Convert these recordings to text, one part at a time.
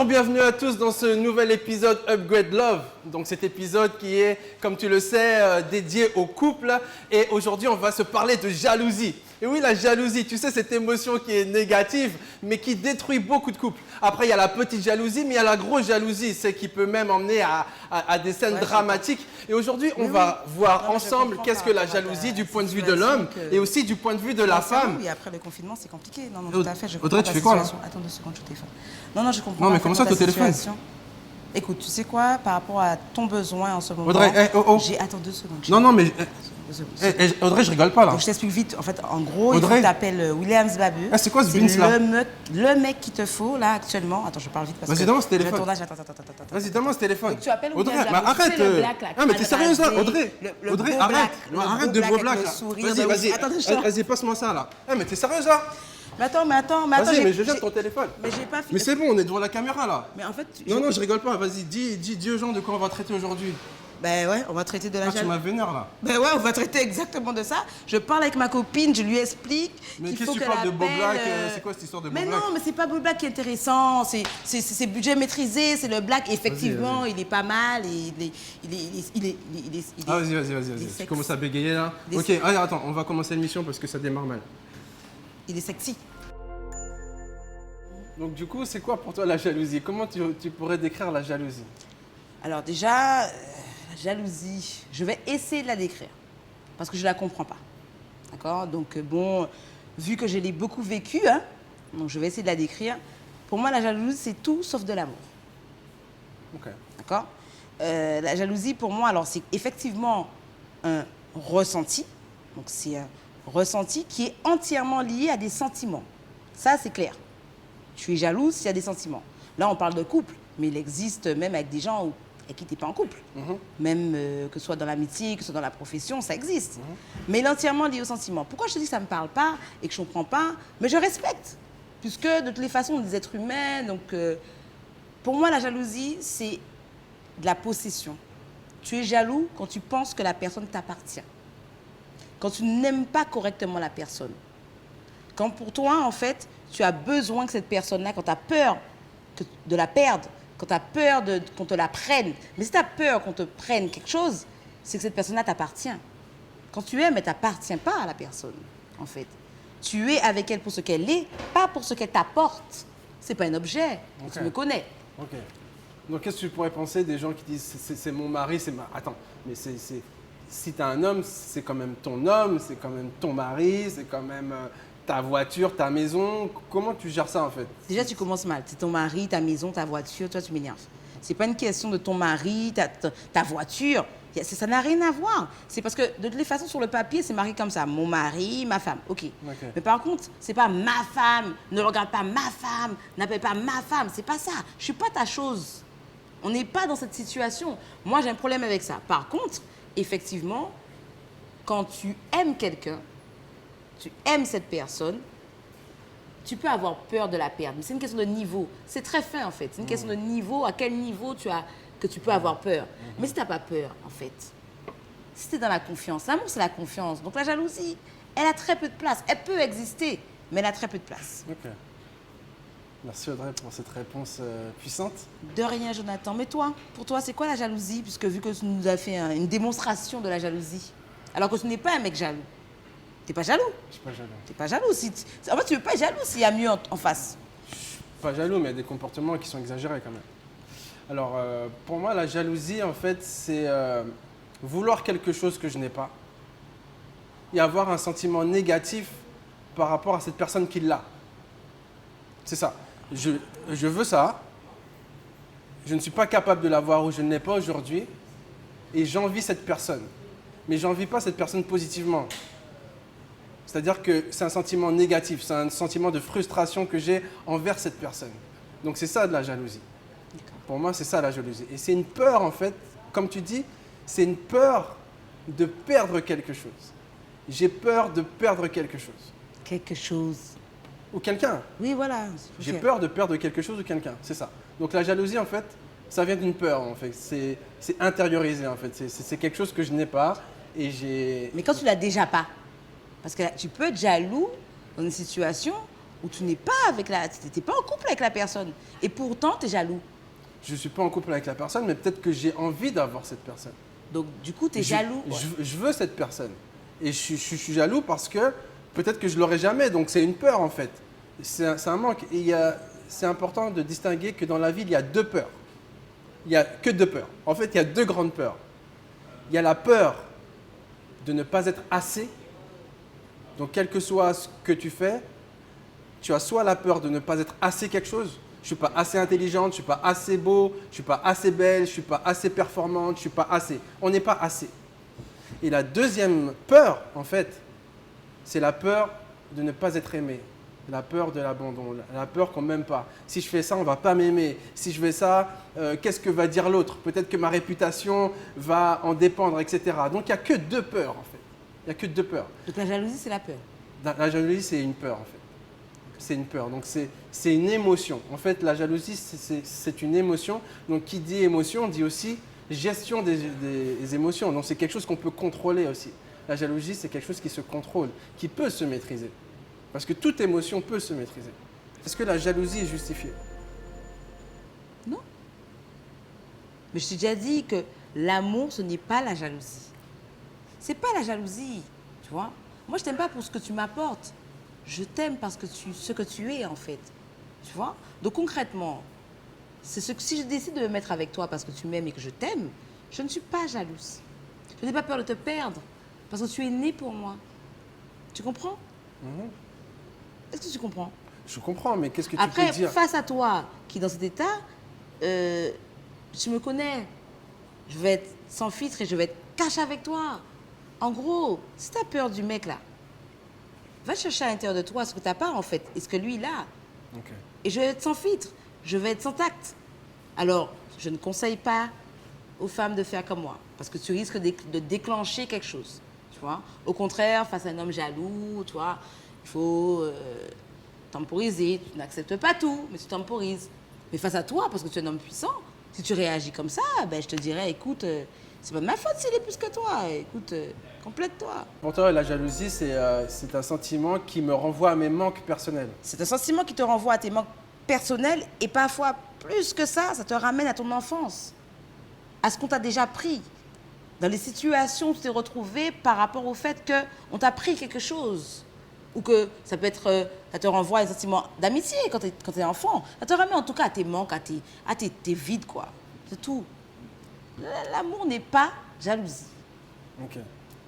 Bonjour, bienvenue à tous dans ce nouvel épisode Upgrade Love. Donc cet épisode qui est, comme tu le sais, dédié au couple. Et aujourd'hui, on va se parler de jalousie. Et oui, la jalousie, tu sais, cette émotion qui est négative, mais qui détruit beaucoup de couples. Après, il y a la petite jalousie, mais il y a la grosse jalousie, c'est qui peut même emmener à des scènes dramatiques. Et aujourd'hui, on va voir ensemble qu'est-ce que la jalousie du point de vue de l'homme et aussi du point de vue de la femme. Oui, après le confinement, c'est compliqué. Non, tout à fait. Je Audrey, tu fais quoi là? Attends 2 secondes, je téléphone. Non, je comprends. Non, mais comment ça, ton téléphone? Écoute, tu sais quoi, par rapport à ton besoin en ce moment. Audrey, Attends 2 secondes. Non, mais. 2 secondes. Audrey, je rigole pas là. Donc, je t'explique vite. En fait, en gros, Audrey, il t'appelle Williams Babu. C'est quoi ce Vince là? Le mec qu'il te faut là actuellement. Attends, je parle vite parce que. Vas-y, donne-moi ce téléphone. Attends. Vas-y, donne-moi ce téléphone. Donc, tu appelles Audrey, Williams mais Babu, arrête. tu sais, le black, là, Non, mais t'es sérieuse là, rasé, Audrey? le Audrey, beau arrête. black, Arrête de beau beau black black avec là. le sourire. Vas-y. Attends, Vas-y, passe-moi ça là. Mais t'es sérieuse là? Mais attends. Vas-y, mais je jette ton téléphone. Mais j'ai pas fini. Mais c'est bon, on est devant la caméra là. Mais en fait. Non, je rigole pas. Vas-y, dis aux gens de quoi on va traiter aujourd'hui. Ben ouais, on va traiter de la Tu m'as vénère là. Ben ouais, on va traiter exactement de ça. Je parle avec ma copine, je lui explique. Mais qu'il qu'est-ce faut que tu qu'elle parles de Bob appelle, Black? C'est quoi cette histoire de Bob Mais Black? non, mais c'est pas Bob Black qui est intéressant. C'est budget maîtrisé, c'est le Black. Effectivement, il est pas mal. Il est. Ah, vas-y. Tu commences à bégayer là. Ok, allez, attends, on va commencer l'émission parce que ça démarre mal. Il est sexy. Donc du coup, c'est quoi pour toi la jalousie? Comment tu pourrais décrire la jalousie? Alors déjà, la jalousie, je vais essayer de la décrire. Parce que je la comprends pas. D'accord? Donc bon, vu que je l'ai beaucoup vécu, hein, donc je vais essayer de la décrire. Pour moi, la jalousie, c'est tout sauf de l'amour. Ok. D'accord? La jalousie, pour moi, alors c'est effectivement un ressenti. Donc c'est un ressenti qui est entièrement lié à des sentiments. Ça, c'est clair. Tu es jalouse s'il y a des sentiments. Là, on parle de couple, mais il existe même avec des gens avec qui tu n'es pas en couple. Même que ce soit dans l'amitié, que ce soit dans la profession, ça existe. Mais il est entièrement lié aux sentiments. Pourquoi je te dis que ça ne me parle pas et que je ne comprends pas? Mais je respecte. Puisque de toutes les façons, on est des êtres humains. Donc, pour moi, la jalousie, c'est de la possession. Tu es jaloux quand tu penses que la personne t'appartient. Quand tu n'aimes pas correctement la personne. Quand pour toi, en fait, tu as besoin que cette personne-là, quand tu as peur de la perdre, quand tu as peur qu'on te la prenne, mais si tu as peur qu'on te prenne quelque chose, c'est que cette personne-là t'appartient. Quand tu aimes, elle ne t'appartient pas à la personne, en fait. Tu es avec elle pour ce qu'elle est, pas pour ce qu'elle t'apporte. C'est pas un objet, tu me connais. Ok. Donc qu'est-ce que tu pourrais penser des gens qui disent c'est mon mari, c'est ma... Attends, mais si tu as un homme, c'est quand même ton homme, c'est quand même ton mari, c'est quand même... ta voiture, ta maison, comment tu gères ça en fait? Déjà, tu commences mal. C'est ton mari, ta maison, ta voiture, toi, tu m'énerves. C'est pas une question de ton mari, ta voiture. Ça n'a rien à voir. C'est parce que de toutes les façons, sur le papier, c'est marqué comme ça. Mon mari, ma femme. OK. Mais par contre, c'est pas ma femme. Ne regarde pas ma femme. N'appelle pas ma femme. C'est pas ça. Je suis pas ta chose. On n'est pas dans cette situation. Moi, j'ai un problème avec ça. Par contre, effectivement, quand tu aimes quelqu'un, tu aimes cette personne, tu peux avoir peur de la perdre. Mais c'est une question de niveau. C'est très fin, en fait. C'est une question de niveau. À quel niveau que tu peux avoir peur. Mais si tu n'as pas peur, en fait, si tu es dans la confiance, l'amour, c'est la confiance. Donc la jalousie, elle a très peu de place. Elle peut exister, mais elle a très peu de place. Ok. Merci Audrey pour cette réponse puissante. De rien, Jonathan. Mais toi, pour toi, c'est quoi la jalousie? Puisque vu que tu nous as fait une démonstration de la jalousie, alors que tu n'es pas un mec jaloux. T'es pas jaloux? Je suis pas jaloux. T'es pas jaloux. En fait, tu veux pas être jaloux s'il y a mieux en face. Je suis pas jaloux, mais il y a des comportements qui sont exagérés quand même. Alors, pour moi, la jalousie, en fait, c'est vouloir quelque chose que je n'ai pas et avoir un sentiment négatif par rapport à cette personne qui l'a. C'est ça. Je veux ça. Je ne suis pas capable de l'avoir ou je ne l'ai pas aujourd'hui et j'envie cette personne. Mais j'envie pas cette personne positivement. C'est-à-dire que c'est un sentiment négatif, c'est un sentiment de frustration que j'ai envers cette personne. Donc c'est ça de la jalousie. Pour moi, c'est ça la jalousie. Et c'est une peur, en fait, comme tu dis, c'est une peur de perdre quelque chose. J'ai peur de perdre quelque chose. Quelque chose. Ou quelqu'un. Oui, voilà. J'ai peur de perdre quelque chose ou quelqu'un, c'est ça. Donc la jalousie, en fait, ça vient d'une peur, en fait. C'est intériorisé, en fait. C'est quelque chose que je n'ai pas et j'ai... Mais quand tu l'as déjà pas, parce que là, tu peux être jaloux dans une situation où tu n'es pas en couple avec la personne. Et pourtant, tu es jaloux. Je ne suis pas en couple avec la personne, mais peut-être que j'ai envie d'avoir cette personne. Donc, du coup, tu es jaloux. Quoi. Je veux cette personne. Et je suis jaloux parce que peut-être que je ne l'aurai jamais. Donc, c'est une peur, en fait. C'est un manque. Et c'est important de distinguer que dans la vie, il y a deux peurs. Il n'y a que deux peurs. En fait, il y a deux grandes peurs. Il y a la peur de ne pas être assez. Donc, quel que soit ce que tu fais, tu as soit la peur de ne pas être assez quelque chose. Je ne suis pas assez intelligente, je ne suis pas assez beau, je ne suis pas assez belle, je ne suis pas assez performante, je ne suis pas assez. On n'est pas assez. Et la deuxième peur, en fait, c'est la peur de ne pas être aimé. La peur de l'abandon, la peur qu'on ne m'aime pas. Si je fais ça, on ne va pas m'aimer. Si je fais ça, qu'est-ce que va dire l'autre? Peut-être que ma réputation va en dépendre, etc. Donc, il n'y a que deux peurs, en fait. Il n'y a que deux peurs. Donc, la jalousie, c'est la peur. La jalousie, c'est une peur, en fait. C'est une peur. Donc, c'est une émotion. En fait, la jalousie, c'est une émotion. Donc, qui dit émotion, dit aussi gestion des émotions. Donc, c'est quelque chose qu'on peut contrôler aussi. La jalousie, c'est quelque chose qui se contrôle, qui peut se maîtriser. Parce que toute émotion peut se maîtriser. Est-ce que la jalousie est justifiée? Non. Mais je t'ai déjà dit que l'amour, ce n'est pas la jalousie. C'est pas la jalousie, tu vois. Moi, je t'aime pas pour ce que tu m'apportes. Je t'aime parce que ce que tu es, en fait. Tu vois. Donc, concrètement, si je décide de me mettre avec toi parce que tu m'aimes et que je t'aime, je ne suis pas jalouse. Je n'ai pas peur de te perdre parce que tu es né pour moi. Tu comprends? Est-ce que tu comprends? Je comprends, mais qu'est-ce que tu Après, peux dire? face à toi, qui est dans cet état, tu me connais. Je vais être sans filtre et je vais être cash avec toi. En gros, si tu as peur du mec là, va chercher à l'intérieur de toi ce que tu n'as pas en fait et ce que lui il a. Okay. Et je vais être sans filtre, je vais être sans tact. Alors, je ne conseille pas aux femmes de faire comme moi parce que tu risques de déclencher quelque chose. Tu vois. Au contraire, face à un homme jaloux, tu vois, il faut temporiser. Tu n'acceptes pas tout, mais tu temporises. Mais face à toi, parce que tu es un homme puissant, si tu réagis comme ça, ben, je te dirais, écoute, c'est pas de ma faute s'il est plus que toi. Écoute, complète-toi. Pour toi, la jalousie, c'est un sentiment qui me renvoie à mes manques personnels. C'est un sentiment qui te renvoie à tes manques personnels et parfois, plus que ça te ramène à ton enfance, à ce qu'on t'a déjà pris. Dans les situations où tu t'es retrouvé par rapport au fait qu'on t'a pris quelque chose. Ou que ça peut être, ça te renvoie à un sentiment d'amitié quand tu es enfant. Ça te ramène en tout cas à tes manques, à tes vides, quoi. C'est tout. L'amour n'est pas jalousie. Ok.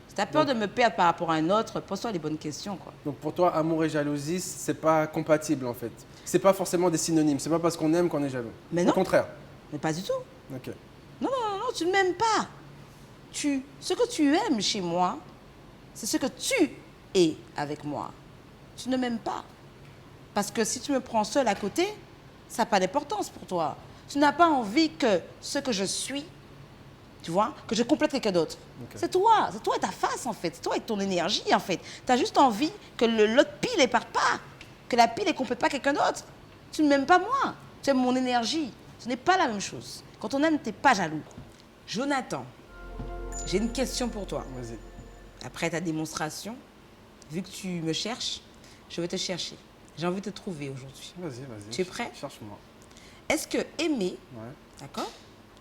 Si tu as peur de me perdre par rapport à un autre, pose-toi les bonnes questions, quoi. Donc pour toi, amour et jalousie, c'est pas compatible en fait. C'est pas forcément des synonymes. C'est pas parce qu'on aime qu'on est jaloux. Mais non. Au contraire. Mais pas du tout. Ok. Non, tu ne m'aimes pas. Ce que tu aimes chez moi, c'est ce que tu es avec moi. Tu ne m'aimes pas. Parce que si tu me prends seule à côté, ça n'a pas d'importance pour toi. Tu n'as pas envie que ce que je suis, tu vois, que je complète quelqu'un d'autre. Okay. C'est toi et ta face en fait, c'est toi et ton énergie en fait. Tu as juste envie que l'autre pile ne parte pas, que la pile ne complète pas quelqu'un d'autre. Tu ne m'aimes pas moi, tu aimes mon énergie. Ce n'est pas la même chose. Quand on aime, tu n'es pas jaloux. Jonathan, j'ai une question pour toi. Vas-y. Après ta démonstration, vu que tu me cherches, je vais te chercher. J'ai envie de te trouver aujourd'hui. Vas-y. Tu es prêt? Cherche-moi. Est-ce que aimer, ouais. D'accord?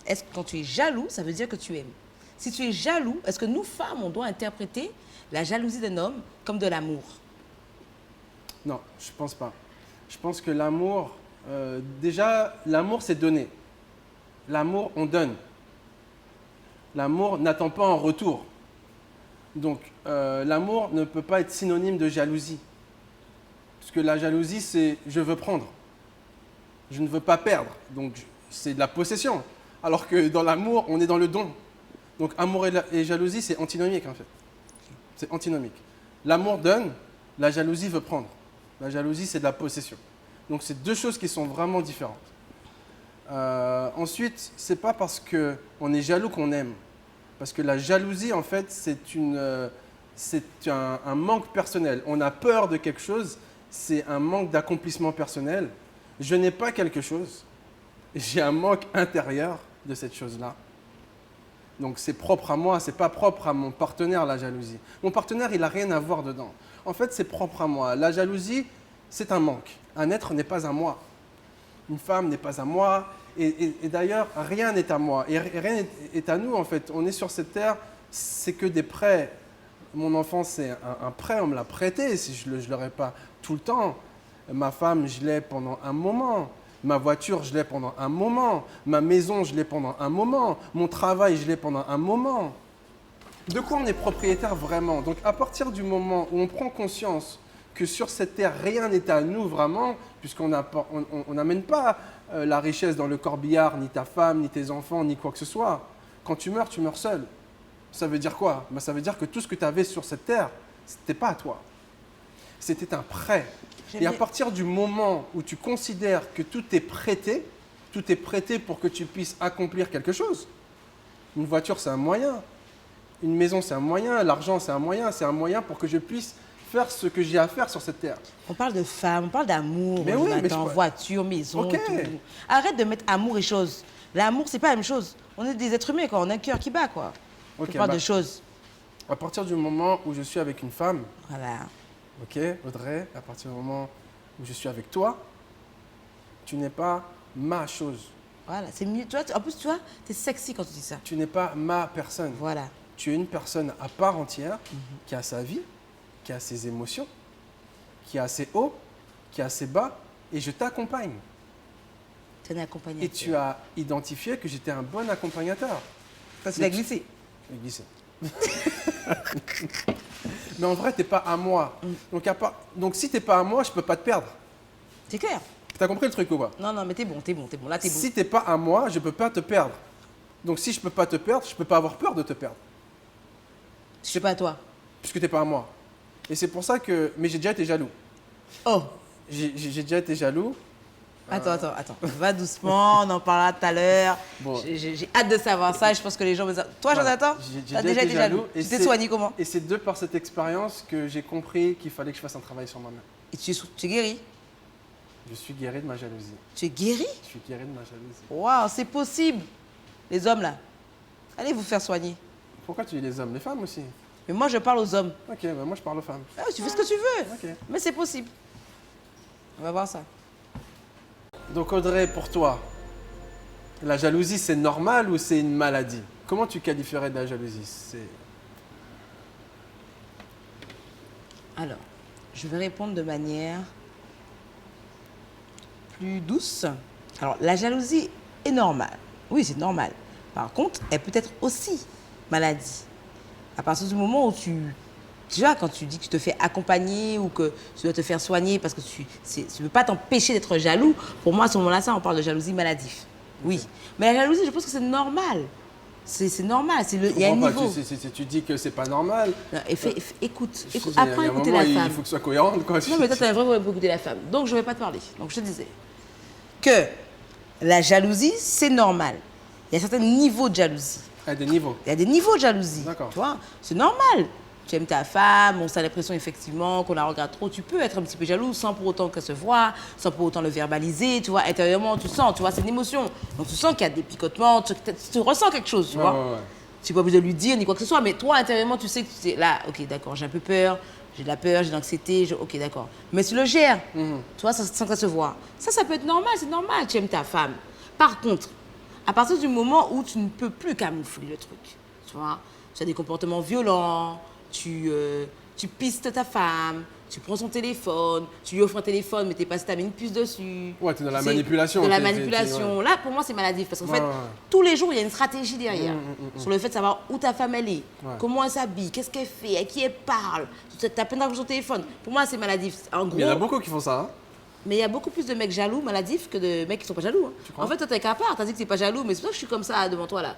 Est-ce que quand tu es jaloux, ça veut dire que tu aimes? Si tu es jaloux, est-ce que nous, femmes, on doit interpréter la jalousie d'un homme comme de l'amour? Non, je pense pas. Je pense que l'amour, déjà, l'amour, c'est donner. L'amour, on donne. L'amour n'attend pas en retour. Donc, l'amour ne peut pas être synonyme de jalousie. Parce que la jalousie, c'est je veux prendre. Je ne veux pas perdre. Donc, c'est de la possession. Alors que dans l'amour, on est dans le don. Donc, amour et jalousie, c'est antinomique, en fait. C'est antinomique. L'amour donne, la jalousie veut prendre. La jalousie, c'est de la possession. Donc, c'est deux choses qui sont vraiment différentes. Ensuite, ce n'est pas parce qu'on est jaloux qu'on aime. Parce que la jalousie, en fait, c'est un manque personnel. On a peur de quelque chose, c'est un manque d'accomplissement personnel. Je n'ai pas quelque chose, j'ai un manque intérieur de cette chose-là. Donc c'est propre à moi, c'est pas propre à mon partenaire, la jalousie. Mon partenaire, il n'a rien à voir dedans. En fait, c'est propre à moi. La jalousie, c'est un manque. Un être n'est pas à moi. Une femme n'est pas à moi. Et d'ailleurs, rien n'est à moi. Et rien n'est à nous, en fait. On est sur cette terre, c'est que des prêts. Mon enfant, c'est un prêt, on me l'a prêté. Si je ne l'aurais pas tout le temps. Ma femme, je l'ai pendant un moment. Ma voiture, je l'ai pendant un moment. Ma maison, je l'ai pendant un moment. Mon travail, je l'ai pendant un moment. De quoi on est propriétaire vraiment? Donc, à partir du moment où on prend conscience que sur cette terre, rien n'est à nous vraiment, puisqu'on n'amène pas la richesse dans le corbillard, ni ta femme, ni tes enfants, ni quoi que ce soit. Quand tu meurs seul. Ça veut dire quoi? Ça veut dire que tout ce que tu avais sur cette terre, ce n'était pas à toi. C'était un prêt. Et à partir du moment où tu considères que tout est prêté pour que tu puisses accomplir quelque chose. Une voiture, c'est un moyen. Une maison, c'est un moyen. L'argent, c'est un moyen. C'est un moyen pour que je puisse faire ce que j'ai à faire sur cette terre. On parle de femmes, on parle d'amour, mais oui, voiture, maison, okay. Tout. Arrête de mettre amour et choses. L'amour, c'est pas la même chose. On est des êtres humains, quoi. On a un cœur qui bat, quoi. On parle de choses. À partir du moment où je suis avec une femme, voilà. Ok, Audrey, à partir du moment où je suis avec toi, tu n'es pas ma chose. Voilà, c'est mieux. Tu vois, en plus, tu vois, tu es sexy quand tu dis ça. Tu n'es pas ma personne. Voilà. Tu es une personne à part entière qui a sa vie, qui a ses émotions, qui a ses hauts, qui a ses bas, et je t'accompagne. Tu es un accompagnateur. Et tu as identifié que j'étais un bon accompagnateur. Tu l'as glissé. Je l'ai glissé. Mais en vrai, tu n'es pas à moi. Donc si tu n'es pas à moi, je ne peux pas te perdre. C'est clair. Tu as compris le truc ou pas? Non, mais t'es bon. Là, t'es bon. Si tu n'es pas à moi, je ne peux pas te perdre. Donc si je ne peux pas te perdre, je ne peux pas avoir peur de te perdre. Je suis pas à toi. Puisque tu n'es pas à moi. Et c'est pour ça que... Mais j'ai déjà été jaloux. Oh. J'ai déjà été jaloux. Attends. Va doucement, on en parlera tout à l'heure. Bon. J'ai hâte de savoir ça. Je pense que les gens me disent... Toi, Jonathan, tu as déjà été jaloux. Tu t'es soigné comment? Et c'est de par cette expérience que j'ai compris qu'il fallait que je fasse un travail sur moi-même. Et tu es guéri? Je suis guéri de ma jalousie. Tu es guéri? Je suis guéri de ma jalousie. Waouh, c'est possible. Les hommes, là, allez vous faire soigner. Pourquoi tu dis les hommes? Les femmes aussi. Mais moi, je parle aux hommes. Ok, moi je parle aux femmes. Ah, tu fais ce que tu veux. Okay. Mais c'est possible. On va voir ça. Donc Audrey, pour toi, la jalousie, c'est normal ou c'est une maladie? Comment tu qualifierais de la jalousie? Alors, je vais répondre de manière plus douce. Alors, la jalousie est normale. Oui, c'est normal. Par contre, elle peut être aussi maladie. À partir du moment où tu vois, quand tu dis que tu te fais accompagner ou que tu dois te faire soigner parce que tu ne veux pas t'empêcher d'être jaloux, pour moi, à ce moment-là, on parle de jalousie maladive. Oui. Okay. Mais la jalousie, je pense que c'est normal. C'est normal. Il y a un niveau. Tu dis que c'est pas normal. Non, écoute, apprends à écouter la femme. Il faut que ce soit cohérent. Quoi. Non, mais toi, tu as vraiment écouter la femme. Donc, je ne vais pas te parler. Donc, je te disais que la jalousie, c'est normal. Il y a certains niveaux de jalousie. Il y a des niveaux. Il y a des niveaux de jalousie. D'accord. Tu vois, c'est normal. Tu aimes ta femme, on a l'impression effectivement qu'on la regarde trop. Tu peux être un petit peu jaloux sans pour autant qu'elle se voit, sans pour autant le verbaliser. Tu vois, intérieurement, tu sens, tu vois, c'est une émotion. Donc tu sens qu'il y a des picotements, tu ressens quelque chose, tu vois. Ouais. Tu n'es pas obligé de lui dire ni quoi que ce soit, mais toi, intérieurement, tu sais que tu es là, ok, d'accord, j'ai un peu peur, j'ai de la peur, j'ai de l'anxiété, ok, d'accord. Mais tu le gères, tu vois, sans que ça se voit. Ça peut être normal, c'est normal, tu aimes ta femme. Par contre, à partir du moment où tu ne peux plus camoufler le truc, tu vois, tu as des comportements violents, tu pistes ta femme, tu prends son téléphone, tu lui offres un téléphone, mais tu n'es pas si tu as mis une puce dessus. Ouais, tu es dans la manipulation. De la manipulation. Ouais. Là, pour moi, c'est maladif. Parce qu'en fait, tous les jours, il y a une stratégie derrière. Sur le fait de savoir où ta femme, elle est, comment elle s'habille, qu'est-ce qu'elle fait, à qui elle parle. Tu as plein d'argent sur ton téléphone. Pour moi, c'est maladif. En gros, mais il y en a beaucoup qui font ça. Hein. Mais il y a beaucoup plus de mecs jaloux, maladifs, que de mecs qui sont pas jaloux. Hein. En fait, toi, t'es qu'à part. T'as dit que t'es pas jaloux, mais c'est pour ça que je suis comme ça devant toi, là.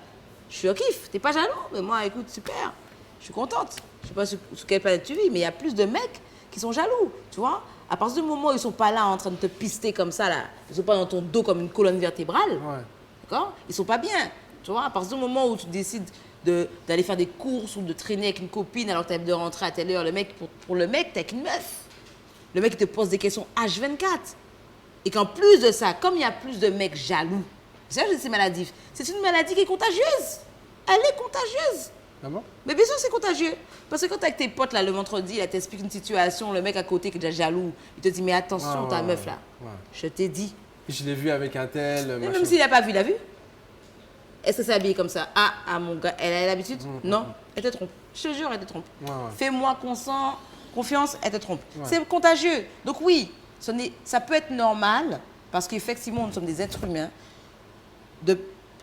Je suis au kiff. T'es pas jaloux. Mais moi, écoute, super. Je suis contente. Je sais pas sur quelle planète tu vis, mais il y a plus de mecs qui sont jaloux, tu vois. À partir du moment où ils sont pas là en train de te pister comme ça, là, ils sont pas dans ton dos comme une colonne vertébrale, d'accord. Ils sont pas bien, tu vois. À partir du moment où tu décides d'aller faire des courses ou de traîner avec une copine alors que tu de rentrer à telle heure, le mec, pour le mec, t'es avec une meuf. Le mec, il te pose des questions H24. Et qu'en plus de ça, comme il y a plus de mecs jaloux, c'est maladif. C'est une maladie qui est contagieuse. Elle est contagieuse. Ah bon? Mais bien sûr, c'est contagieux. Parce que quand t'es avec tes potes, là, le vendredi, là, t'expliques une situation, le mec à côté qui est déjà jaloux, il te dit, mais attention, Ouais, ta ouais, meuf, là. ouais. Je t'ai dit. Je l'ai vu avec un tel, Mais machin. même s'il n'a pas vu, il a vu. Est-ce que c'est habillé comme ça? Ah, mon gars, elle a l'habitude? Non, elle te trompe. Je te jure, elle te trompe. Ouais, ouais. Fais-moi confiance, elle te trompe. Ouais. C'est contagieux. Donc oui, ça peut être normal, parce qu'effectivement, nous sommes des êtres humains.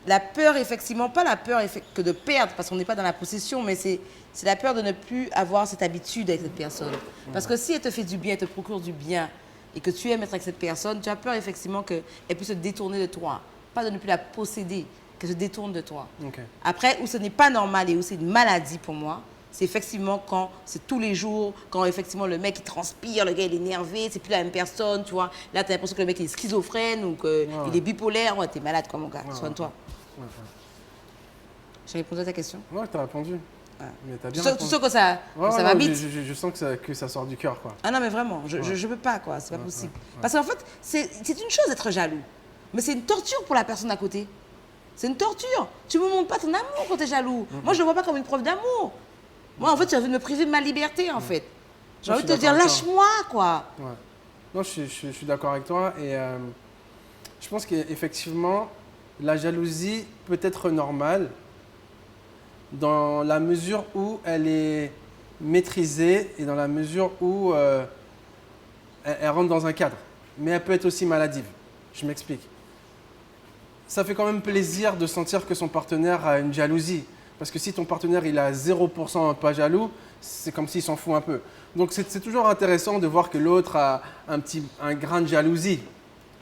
La peur, effectivement, pas la peur que de perdre, parce qu'on n'est pas dans la possession, mais c'est la peur de ne plus avoir cette habitude avec cette personne. Parce que si elle te fait du bien, elle te procure du bien, et que tu aimes être avec cette personne, tu as peur, effectivement, qu'elle puisse se détourner de toi. Pas de ne plus la posséder, qu'elle se détourne de toi. Ok. Après, où ce n'est pas normal et où c'est une maladie pour moi, c'est effectivement quand c'est tous les jours, quand effectivement le mec il transpire, le gars il est énervé, c'est plus la même personne, tu vois. Là, tu as l'impression que le mec il est schizophrène ou qu'il est bipolaire. Ouais, t'es malade, quoi, mon gars. Soigne-toi. Ouais. J'ai répondu à ta question. Ouais, t'as répondu. Ouais. Mais t'as bien Tu répondu. sens que ça, Ouais, ça ouais, m'habite. je sens que ça sort du cœur, quoi. Ah non, mais vraiment, je peux pas, quoi. C'est pas possible. Parce qu'en fait, c'est une chose d'être jaloux. Mais c'est une torture pour la personne à côté. C'est une torture. Tu me montres pas ton amour quand tu es jaloux. Moi, je le vois pas comme une preuve d'amour. Moi, en fait, tu as envie de me priver de ma liberté, en fait. J'ai Moi, envie je de te suis dire, d'accord avec lâche-moi, quoi. Ouais. Non, je suis d'accord avec toi. Et je pense qu'effectivement, la jalousie peut être normale dans la mesure où elle est maîtrisée et dans la mesure où elle rentre dans un cadre. Mais elle peut être aussi maladive. Je m'explique. Ça fait quand même plaisir de sentir que son partenaire a une jalousie. Parce que si ton partenaire il a 0% pas jaloux, c'est comme s'il s'en fout un peu. Donc c'est toujours intéressant de voir que l'autre a un grain de jalousie.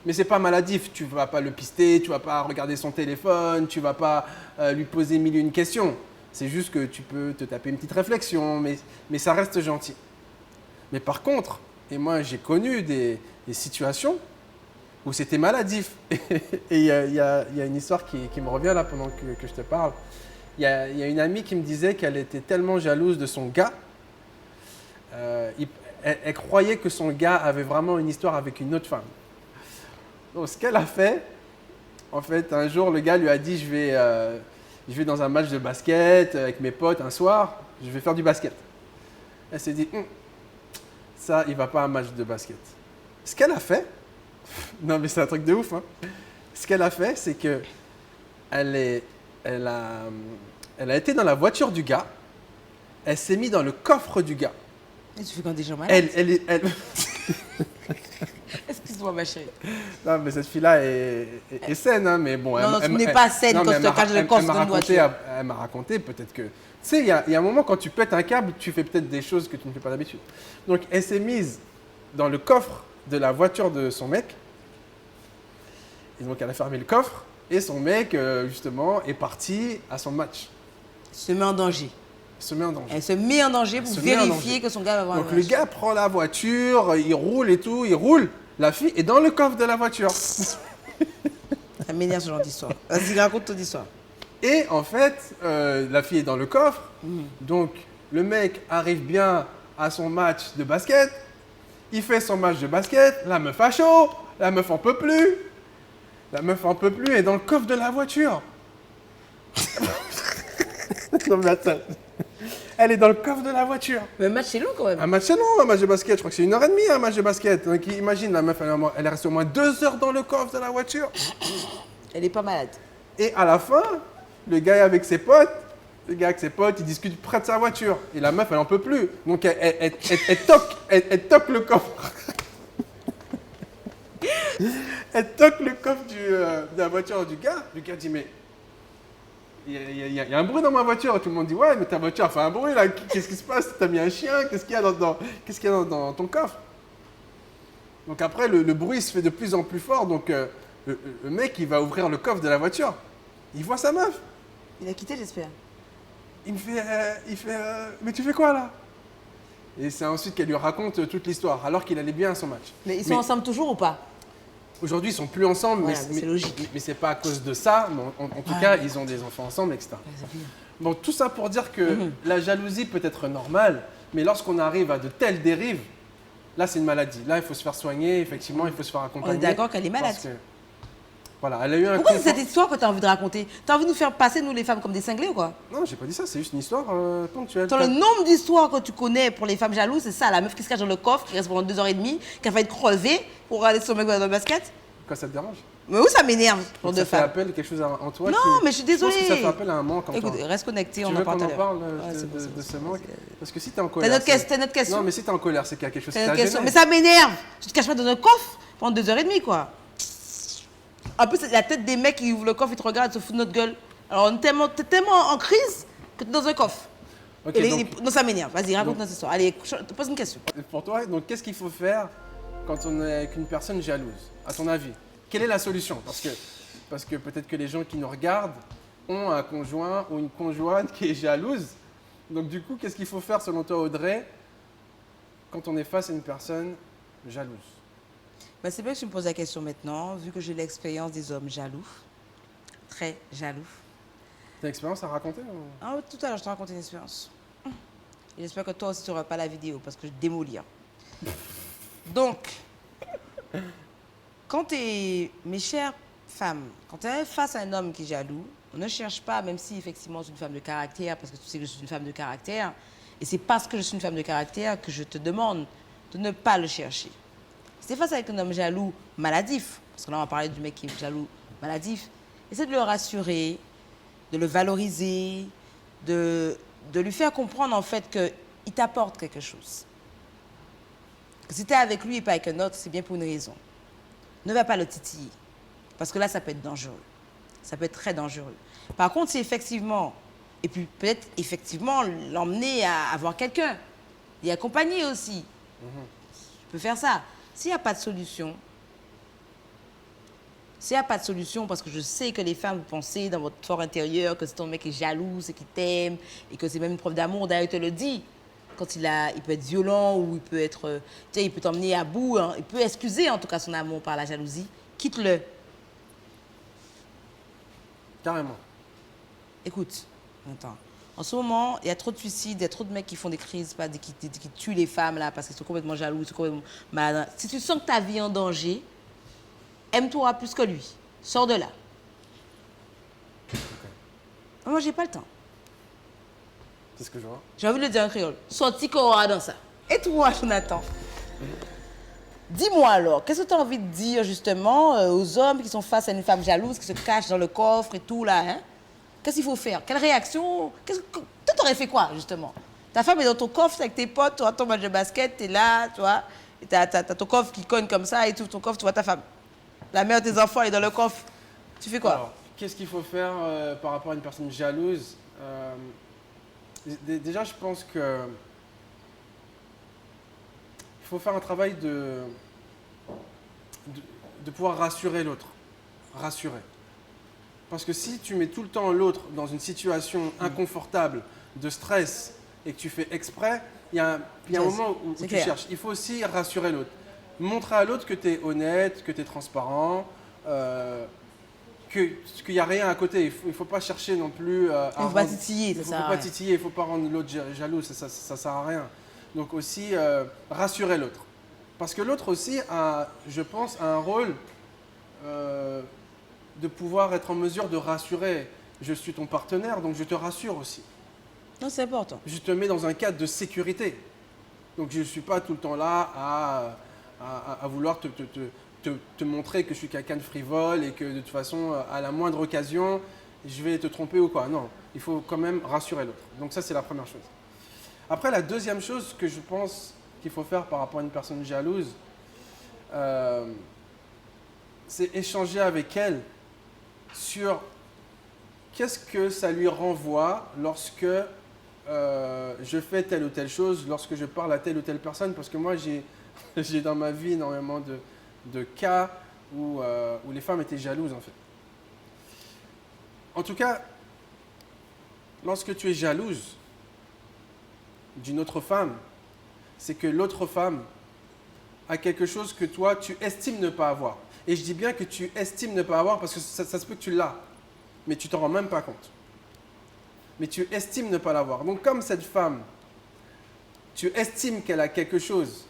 Mais c'est pas maladif. Tu vas pas le pister, tu vas pas regarder son téléphone, tu vas pas lui poser mille et une questions. C'est juste que tu peux te taper une petite réflexion, mais ça reste gentil. Mais par contre, et moi j'ai connu des situations où c'était maladif. Et il y a une histoire qui me revient là pendant que je te parle. Il y a une amie qui me disait qu'elle était tellement jalouse de son gars. Elle croyait que son gars avait vraiment une histoire avec une autre femme. Donc ce qu'elle a fait, en fait, un jour le gars lui a dit je vais dans un match de basket avec mes potes un soir, je vais faire du basket. Elle s'est dit ça, il va pas à un match de basket. Ce qu'elle a fait, non mais c'est un truc de ouf, hein. Ce qu'elle a fait, c'est que elle a été dans la voiture du gars, elle s'est mise dans le coffre du gars. Et tu fais quand des gens malades. Elle... Excuse-moi, ma chérie. Non, mais cette fille-là est saine, hein, mais bon... Non, tu n'es pas saine quand tu te caches le coffre d'une voiture. Elle m'a raconté peut-être que... Tu sais, il y a un moment, quand tu pètes un câble, tu fais peut-être des choses que tu ne fais pas d'habitude. Donc, elle s'est mise dans le coffre de la voiture de son mec. Et donc, elle a fermé le coffre. Et son mec, justement, est parti à son match. Elle se met en danger. Elle se met en danger. Elle se met en danger pour vérifier que son gars va avoir un match. Donc, le gars prend la voiture, il roule et tout, il roule. La fille est dans le coffre de la voiture. Ça m'énerve ce genre d'histoire. Vas-y, raconte ton histoire. Et en fait, la fille est dans le coffre. Donc, le mec arrive bien à son match de basket. Il fait son match de basket. La meuf a chaud. La meuf en peut plus. La meuf en peut plus et est dans le coffre de la voiture. Non, mais attends. Elle est dans le coffre de la voiture. Mais le match, c'est long quand même. Un match, c'est long, un match de basket. Je crois que c'est 1h30, un match de basket. Donc, imagine, la meuf, elle est restée au moins 2 heures dans le coffre de la voiture. Elle n'est pas malade. Et à la fin, le gars est avec ses potes. Le gars avec ses potes, ils discutent près de sa voiture. Et la meuf, elle n'en peut plus. Donc, elle toque le coffre. Elle toque le coffre de la voiture du gars. Le gars dit, mais il y a un bruit dans ma voiture. Tout le monde dit, ouais, mais ta voiture fait un bruit là. Qu'est-ce qui se passe? T'as mis un chien? Qu'est-ce qu'il y a dans ton coffre? Donc après, le bruit se fait de plus en plus fort. Donc le mec, il va ouvrir le coffre de la voiture. Il voit sa meuf. Il a quitté, j'espère. Il fait, mais tu fais quoi là? Et c'est ensuite qu'elle lui raconte toute l'histoire, alors qu'il allait bien à son match. Mais ils sont ensemble toujours ou pas? Aujourd'hui, ils sont plus ensemble, voilà, mais c'est logique. Mais c'est pas à cause de ça. Mais en tout cas, ils ont des enfants ensemble, etc. Donc tout ça pour dire que la jalousie peut être normale, mais lorsqu'on arrive à de telles dérives, là c'est une maladie. Là, il faut se faire soigner, effectivement, il faut se faire accompagner. On est d'accord qu'elle est malade. Voilà, elle a eu un Pourquoi c'est confort. cette histoire que tu as envie de raconter? Tu as envie de nous faire passer, nous les femmes, comme des cinglés ou quoi? Non, j'ai pas dit ça, c'est juste une histoire ponctuelle. Dans le nombre d'histoires que tu connais pour les femmes jalouses, c'est ça, la meuf qui se cache dans le coffre, qui reste pendant 2h30, qui a failli être crevée pour aller son mec dans le basket. Quoi, ça te dérange? Mais où ça m'énerve, pour Donc, deux ça fait femmes. appel à quelque chose en toi Non, qui... mais je suis désolée. Je pense que ça fait appel à un manque en Écoute, toi. reste connecté, Tu on veux en parle qu'on tout à en l'heure. parle Ouais, c'est bon, de c'est bon, ce c'est bon. manque? Parce que si t'es en T'as colère... notre question. Non, mais si t'es en colère, c'est qu'il y a quelque chose qui T'as t'a notre question. gêné. Mais ça m'énerve. Tu te caches pas dans un coffre pendant 2h30, quoi. En plus, c'est la tête des mecs qui ouvrent le coffre, ils te regardent, ils se foutent de notre gueule. Alors, t'es tellement en crise que t'es dans un coffre. Ok, Et donc, non, ça m'énerve. Vas-y, raconte donc- notre histoire. Allez, te pose une question. pour toi, donc qu'est-ce qu'il faut faire quand on est avec une personne jalouse, à ton avis? Quelle est la solution? Parce que peut-être que les gens qui nous regardent ont un conjoint ou une conjointe qui est jalouse. Donc du coup, qu'est-ce qu'il faut faire selon toi, Audrey, quand on est face à une personne jalouse? Ben, c'est bien que tu me poses la question maintenant, vu que j'ai l'expérience des hommes jaloux, très jaloux. T'as une expérience à raconter ou... Ah, tout à l'heure, je te raconte une expérience. Et j'espère que toi aussi, tu n'auras pas la vidéo, parce que je démolis. Donc, quand tu es, mes chères femmes, quand tu es face à un homme qui est jaloux, on ne cherche pas, même si effectivement je suis une femme de caractère, parce que tu sais que je suis une femme de caractère, et c'est parce que je suis une femme de caractère que je te demande de ne pas le chercher. Si tu es face avec un homme jaloux maladif, parce que là on va parler du mec qui est jaloux maladif, essaie de le rassurer, de le valoriser, de lui faire comprendre en fait qu'il t'apporte quelque chose. Que si tu es avec lui et pas avec un autre, c'est bien pour une raison. Ne va pas le titiller, parce que là ça peut être dangereux. Ça peut être très dangereux. Par contre, si effectivement, et puis peut-être effectivement l'emmener à avoir quelqu'un, et accompagner aussi, je peux faire ça. S'il n'y a pas de solution, parce que je sais que les femmes, vous pensez dans votre fort intérieur que si ton mec est jaloux, c'est qu'il t'aime, et que c'est même une preuve d'amour, d'ailleurs, il te le dit. Quand il peut être violent, ou il peut être, tu sais, il peut t'emmener à bout, hein, il peut excuser en tout cas son amour par la jalousie, quitte-le. Carrément. Écoute, attends. En ce moment, il y a trop de suicides, il y a trop de mecs qui font des crises, qui tuent les femmes là, parce qu'ils sont complètement jaloux, ils sont complètement malades. Si tu sens que ta vie est en danger, aime-toi plus que lui. Sors de là. Moi, j'ai pas le temps. C'est ce que je vois. J'ai envie de le dire en créole. Sorti qu'on aura dans ça. Et toi, Jonathan? Dis-moi alors, qu'est-ce que tu as envie de dire justement aux hommes qui sont face à une femme jalouse, qui se cachent dans le coffre et tout là, hein? Qu'est-ce qu'il faut faire? Quelle réaction? Toi, t'aurais fait quoi justement? Ta femme est dans ton coffre avec tes potes, tu as ton match de basket, t'es là, tu vois, et t'as ton coffre qui cogne comme ça, et tout ton coffre, tu vois ta femme. La mère de tes enfants est dans le coffre. Tu fais quoi? Alors, qu'est-ce qu'il faut faire par rapport à une personne jalouse? Déjà, je pense que il faut faire un travail de pouvoir rassurer l'autre. Rassurer. Parce que si tu mets tout le temps l'autre dans une situation inconfortable, de stress, et que tu fais exprès, il y a un moment où tu cherches. Il faut aussi rassurer l'autre. Montrer à l'autre que tu es honnête, que tu es transparent, qu'il n'y a rien à côté. Il ne faut pas chercher non plus à... Il ne faut pas titiller, ça. Il ne faut pas titiller, il ne faut pas rendre l'autre jaloux, ça ne sert à rien. Donc aussi, rassurer l'autre. Parce que l'autre aussi, je pense, a un rôle de pouvoir être en mesure de rassurer. Je suis ton partenaire, donc je te rassure aussi. Non, c'est important. Je te mets dans un cadre de sécurité. Donc je ne suis pas tout le temps là à vouloir te montrer que je suis quelqu'un de frivole et que de toute façon, à la moindre occasion, je vais te tromper ou quoi. Non, il faut quand même rassurer l'autre. Donc ça, c'est la première chose. Après, la deuxième chose que je pense qu'il faut faire par rapport à une personne jalouse, c'est échanger avec elle sur qu'est-ce que ça lui renvoie lorsque je fais telle ou telle chose, lorsque je parle à telle ou telle personne. Parce que moi, j'ai dans ma vie énormément de cas où les femmes étaient jalouses, en fait. En tout cas, lorsque tu es jalouse d'une autre femme, c'est que l'autre femme a quelque chose que toi, tu estimes ne pas avoir. Et je dis bien que tu estimes ne pas avoir parce que ça se peut que tu l'as, mais tu t'en rends même pas compte. Mais tu estimes ne pas l'avoir. Donc comme cette femme, tu estimes qu'elle a quelque chose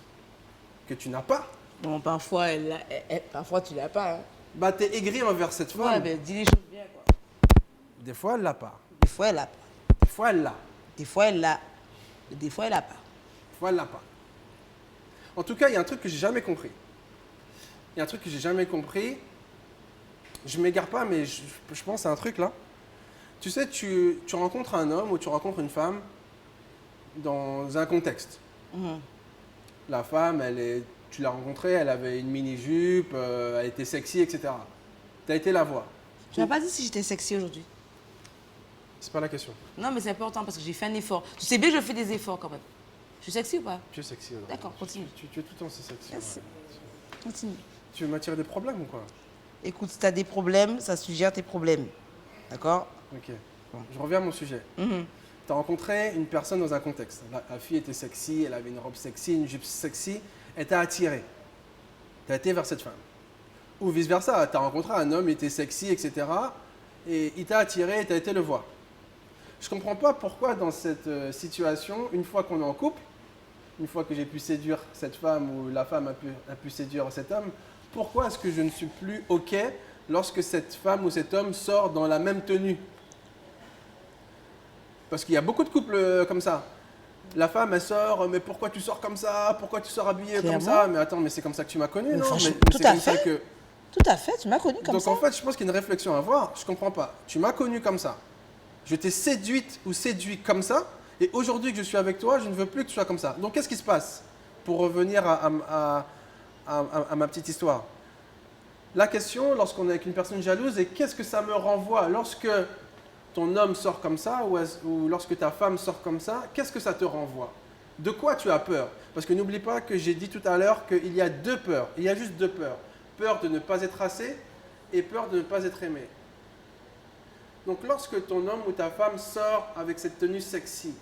que tu n'as pas. Bon, parfois, parfois tu l'as pas. Hein. bah t'es aigri envers cette femme. Ouais, ben dis les choses bien, quoi. Des fois, elle l'a pas. Des fois, elle l'a pas. Des fois, elle l'a. Des fois, elle l'a. Des fois, elle l'a pas. Des fois, elle l'a pas. En tout cas, il y a un truc que j'ai jamais compris. Il y a un truc que j'ai jamais compris. Je m'égare pas, mais je pense à un truc là. Tu sais, tu rencontres un homme ou tu rencontres une femme dans un contexte. Mhm. La femme, tu l'as rencontrée, elle avait une mini-jupe, elle était sexy, etc. Tu as été la voir. Tu m'as pas dit si j'étais sexy aujourd'hui. C'est pas la question. Non, mais c'est important parce que j'ai fait un effort. Tu sais bien que je fais des efforts quand même. Je suis sexy ou pas? Tu es sexy. Audrey. D'accord, continue. Tu es tout le temps si sexy. Merci. Ouais. Continue. Tu veux m'attirer des problèmes ou quoi? Écoute, si tu as des problèmes, ça suggère tes problèmes. D'accord? Ok. Bon, je reviens à mon sujet. Mhm. Tu as rencontré une personne dans un contexte. La fille était sexy, elle avait une robe sexy, une jupe sexy, elle t'a attiré. Tu as été vers cette femme. Ou vice-versa, tu as rencontré un homme, il était sexy, etc. Et il t'a attiré et tu as été le voir. Je ne comprends pas pourquoi dans cette situation, une fois qu'on est en couple, une fois que j'ai pu séduire cette femme ou la femme a pu séduire cet homme, pourquoi est-ce que je ne suis plus OK lorsque cette femme ou cet homme sort dans la même tenue? Parce qu'il y a beaucoup de couples comme ça. La femme, elle sort, mais pourquoi tu sors comme ça? Pourquoi tu sors habillé comme Clairement. ça? Mais attends, mais c'est comme ça que tu m'as connu, non? franchement, Mais tout c'est à comme ça fait. que... Tout à fait, tu m'as connu comme Donc ça. en fait, je pense qu'il y a une réflexion à avoir. Je comprends pas. Tu m'as connu comme ça. Je t'ai séduite ou séduit comme ça. Et aujourd'hui que je suis avec toi, je ne veux plus que tu sois comme ça. Donc qu'est-ce qui se passe? Pour revenir à ma petite histoire. La question, lorsqu'on est avec une personne jalouse, est qu'est-ce que ça me renvoie? Lorsque ton homme sort comme ça ou lorsque ta femme sort comme ça, qu'est-ce que ça te renvoie? De quoi tu as peur? Parce que n'oublie pas que j'ai dit tout à l'heure qu'il y a deux peurs. Il y a juste deux peurs. Peur de ne pas être assez et peur de ne pas être aimé. Donc lorsque ton homme ou ta femme sort avec cette tenue sexy,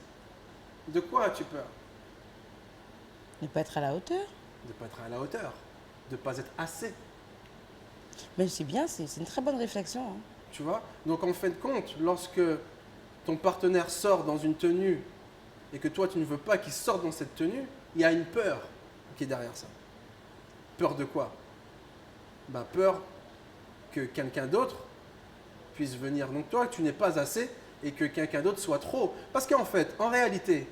de quoi as-tu peur? Ne pas être à la hauteur. De ne pas être à la hauteur, de ne pas être assez. Mais c'est bien, c'est une très bonne réflexion. Hein. Tu vois? Donc en fin de compte, lorsque ton partenaire sort dans une tenue et que toi tu ne veux pas qu'il sorte dans cette tenue, il y a une peur qui est derrière ça. Peur de quoi? Ben, peur que quelqu'un d'autre puisse venir. Donc toi, tu n'es pas assez et que quelqu'un d'autre soit trop. Parce qu'en fait, en réalité,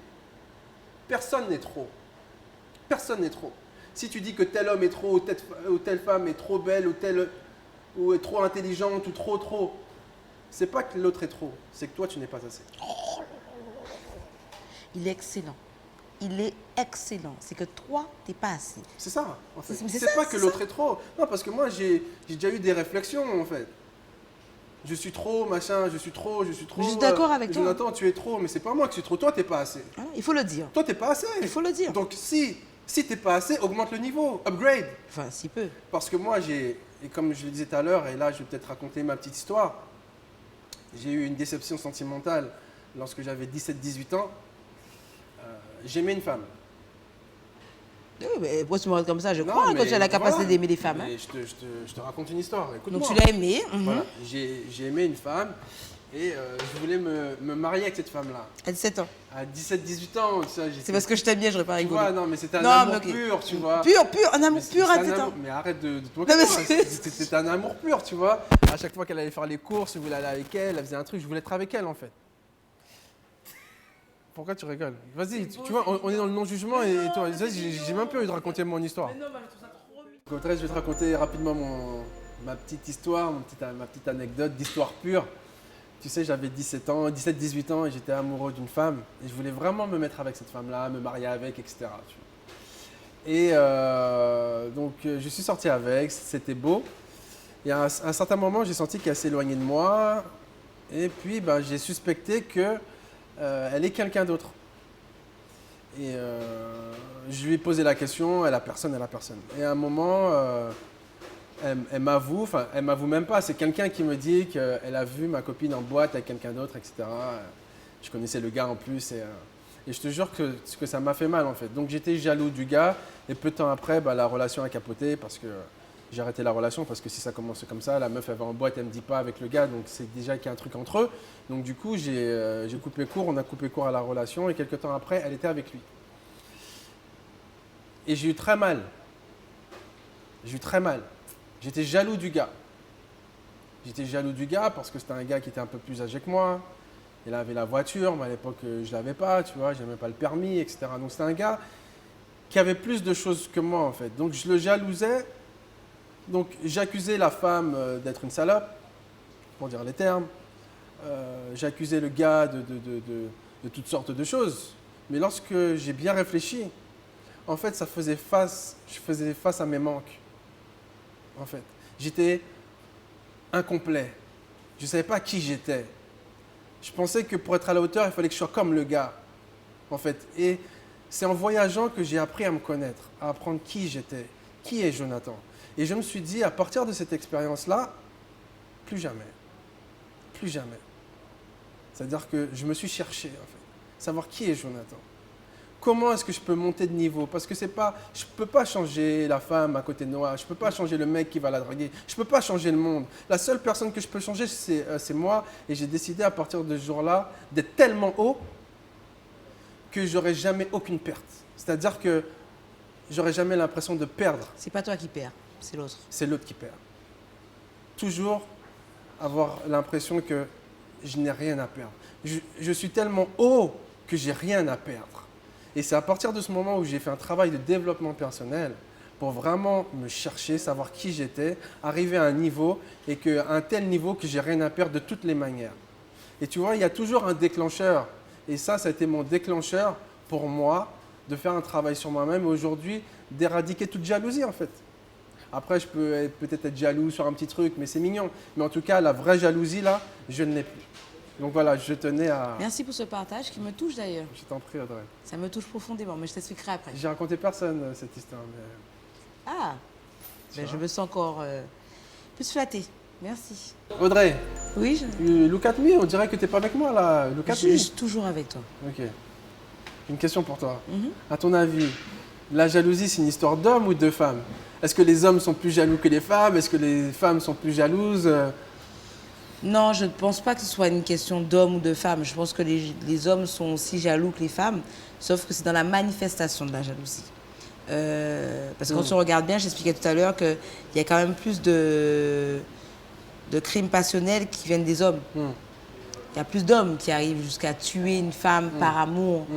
personne n'est trop. Personne n'est trop. Si tu dis que tel homme est trop ou telle femme est trop belle ou est trop intelligente ou trop, c'est pas que l'autre est trop, c'est que toi tu n'es pas assez. Il est excellent. Il est excellent. C'est que toi, tu n'es pas assez. C'est ça, en fait. C'est C'est ça, pas que c'est l'autre ça. est trop. Non, parce que moi j'ai déjà eu des réflexions en fait. Je suis trop, machin, je suis trop. Je suis d'accord avec toi. Jonathan, tu es trop, mais c'est pas moi qui suis trop. Toi, t'es pas assez. Hein, il faut le dire. Toi, t'es pas assez. Il faut le dire. Donc si t'es pas assez, augmente le niveau, upgrade. Enfin, si peu. Parce que moi, et comme je le disais tout à l'heure, et là, je vais peut-être raconter ma petite histoire, j'ai eu une déception sentimentale lorsque j'avais 17-18 ans. J'aimais une femme. Oui, mais pourquoi tu me regardes comme ça? Je Non, crois mais que tu as la capacité voilà. d'aimer les femmes. Hein. Mais je te raconte une histoire, écoute-moi. Donc tu l'as aimée. Voilà, j'ai aimé une femme et je voulais me marier avec cette femme-là. À 17 ans. À 17-18 ans, ça, C'est parce que je t'aime bien, je n'aurais pas Tu rigolé. vois, non, mais c'était un Non, amour mais ok. pur, tu vois. Pur, un amour Mais pur à c'est un 17 ans. amour- Mais arrête de te Non, moquer de mais moi. c'est- C'était un amour pur, tu vois. À chaque fois qu'elle allait faire les courses, je voulais aller avec elle, elle faisait un truc, je voulais être avec elle en fait. Pourquoi tu rigoles? Vas-y, tu vois, on est dans le non-jugement et toi, j'ai même pas envie de raconter mon histoire. Donc, Audrey, je vais te raconter rapidement ma petite histoire, ma petite anecdote d'histoire pure. Tu sais, j'avais 17 ans, 17-18 ans et j'étais amoureux d'une femme et je voulais vraiment me mettre avec cette femme-là, me marier avec, etc. Tu vois. Et donc, je suis sorti avec, c'était beau. Et à un certain moment, j'ai senti qu'elle s'éloignait de moi et puis ben, j'ai suspecté que elle est quelqu'un d'autre. Et je lui ai posé la question, elle a personne. Et à un moment, elle m'avoue même pas, c'est quelqu'un qui me dit qu'elle a vu ma copine en boîte avec quelqu'un d'autre, etc. Je connaissais le gars en plus et je te jure que ça m'a fait mal en fait. Donc j'étais jaloux du gars et peu de temps après, bah, la relation a capoté parce que j'ai arrêté la relation parce que si ça commence comme ça, la meuf elle va en boîte, elle me dit pas avec le gars, donc c'est déjà qu'il y a un truc entre eux. Donc du coup, j'ai coupé court, on a coupé court à la relation et quelques temps après, elle était avec lui. Et j'ai eu très mal. J'étais jaloux du gars. J'étais jaloux du gars parce que c'était un gars qui était un peu plus âgé que moi. Il avait la voiture, mais à l'époque, je ne l'avais pas, tu vois, je n'avais pas le permis, etc. Donc, c'était un gars qui avait plus de choses que moi, en fait. Donc, je le jalousais. Donc, j'accusais la femme d'être une salope, pour dire les termes. J'accusais le gars de toutes sortes de choses. Mais lorsque j'ai bien réfléchi, en fait, je faisais face à mes manques. En fait, j'étais incomplet. Je ne savais pas qui j'étais. Je pensais que pour être à la hauteur, il fallait que je sois comme le gars. En fait, et c'est en voyageant que j'ai appris à me connaître, à apprendre qui j'étais, qui est Jonathan. Et je me suis dit, à partir de cette expérience-là, plus jamais. Plus jamais. C'est-à-dire que je me suis cherché, en fait. Savoir qui est Jonathan. Comment est-ce que je peux monter de niveau? Parce que je ne peux pas changer la femme à côté de moi, je ne peux pas changer le mec qui va la draguer, je ne peux pas changer le monde. La seule personne que je peux changer, c'est moi. Et j'ai décidé à partir de ce jour-là d'être tellement haut que j'aurai jamais aucune perte. C'est-à-dire que j'aurai jamais l'impression de perdre. C'est pas toi qui perds, c'est l'autre. C'est l'autre qui perd. Toujours avoir l'impression que je n'ai rien à perdre. Je suis tellement haut que j'ai rien à perdre. Et c'est à partir de ce moment où j'ai fait un travail de développement personnel pour vraiment me chercher, savoir qui j'étais, arriver à un niveau et qu'à un tel niveau que j'ai rien à perdre de toutes les manières. Et tu vois, il y a toujours un déclencheur. Et ça a été mon déclencheur pour moi de faire un travail sur moi-même et aujourd'hui d'éradiquer toute jalousie en fait. Après, je peux peut-être être jaloux sur un petit truc, mais c'est mignon. Mais en tout cas, la vraie jalousie là, je ne l'ai plus. Donc voilà, je tenais à… Merci pour ce partage qui me touche d'ailleurs. Je t'en prie, Audrey. Ça me touche profondément, mais je t'expliquerai après. J'ai raconté personne cette histoire. Mais… Ah, ben, je me sens encore plus flattée. Merci. Audrey, Oui, look at me, on dirait que tu n'es pas avec moi là. Look at je me. suis toujours avec toi. Ok. Une question pour toi. À ton avis, la jalousie, c'est une histoire d'hommes ou de femmes? Est-ce que les hommes sont plus jaloux que les femmes? Est-ce que les femmes sont plus jalouses? Non, je ne pense pas que ce soit une question d'homme ou de femme. Je pense que les hommes sont aussi jaloux que les femmes, sauf que c'est dans la manifestation de la jalousie. Parce que quand on regarde bien, j'expliquais tout à l'heure qu'il y a quand même plus de crimes passionnels qui viennent des hommes. Il y a plus d'hommes qui arrivent jusqu'à tuer une femme par amour,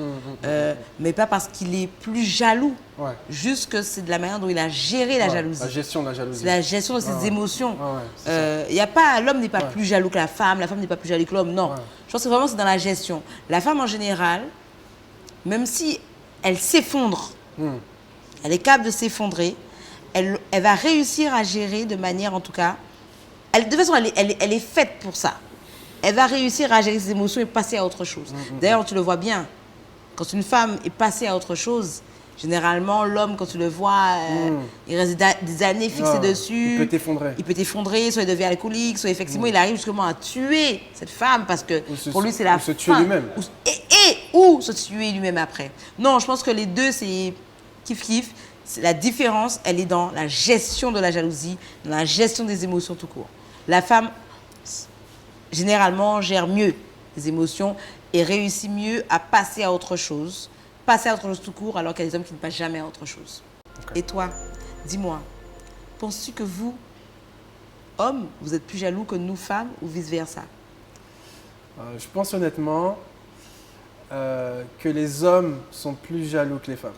mais pas parce qu'il est plus jaloux. Ouais. Juste que c'est de la manière dont il a géré la jalousie. La gestion de la jalousie. C'est la gestion de ses émotions. Ouais, Il y a pas, l'homme n'est pas plus jaloux que la femme n'est pas plus jaloux que l'homme. Non. Je pense que vraiment c'est dans la gestion. La femme en général, même si elle s'effondre, elle est capable de s'effondrer, elle va réussir à gérer de manière en tout cas. De toute façon, elle est faite pour ça. Elle va réussir à gérer ses émotions et passer à autre chose. D'ailleurs, tu le vois bien. Quand une femme est passée à autre chose, généralement, l'homme, quand tu le vois, il reste des années fixé dessus. Il peut t'effondrer. Il peut t'effondrer, soit il devient alcoolique, soit effectivement, il arrive justement à tuer cette femme parce que pour lui, c'est la fin. Ou se tuer lui-même. Ou se tuer lui-même après. Non, je pense que les deux, c'est kiff-kiff. La différence, elle est dans la gestion de la jalousie, dans la gestion des émotions tout court. La femme, généralement, gère mieux les émotions et réussit mieux à passer à autre chose tout court, alors qu'il y a des hommes qui ne passent jamais à autre chose. Okay. Et toi, dis-moi, penses-tu que vous, hommes, vous êtes plus jaloux que nous, femmes, ou vice-versa? Je pense honnêtement que les hommes sont plus jaloux que les femmes.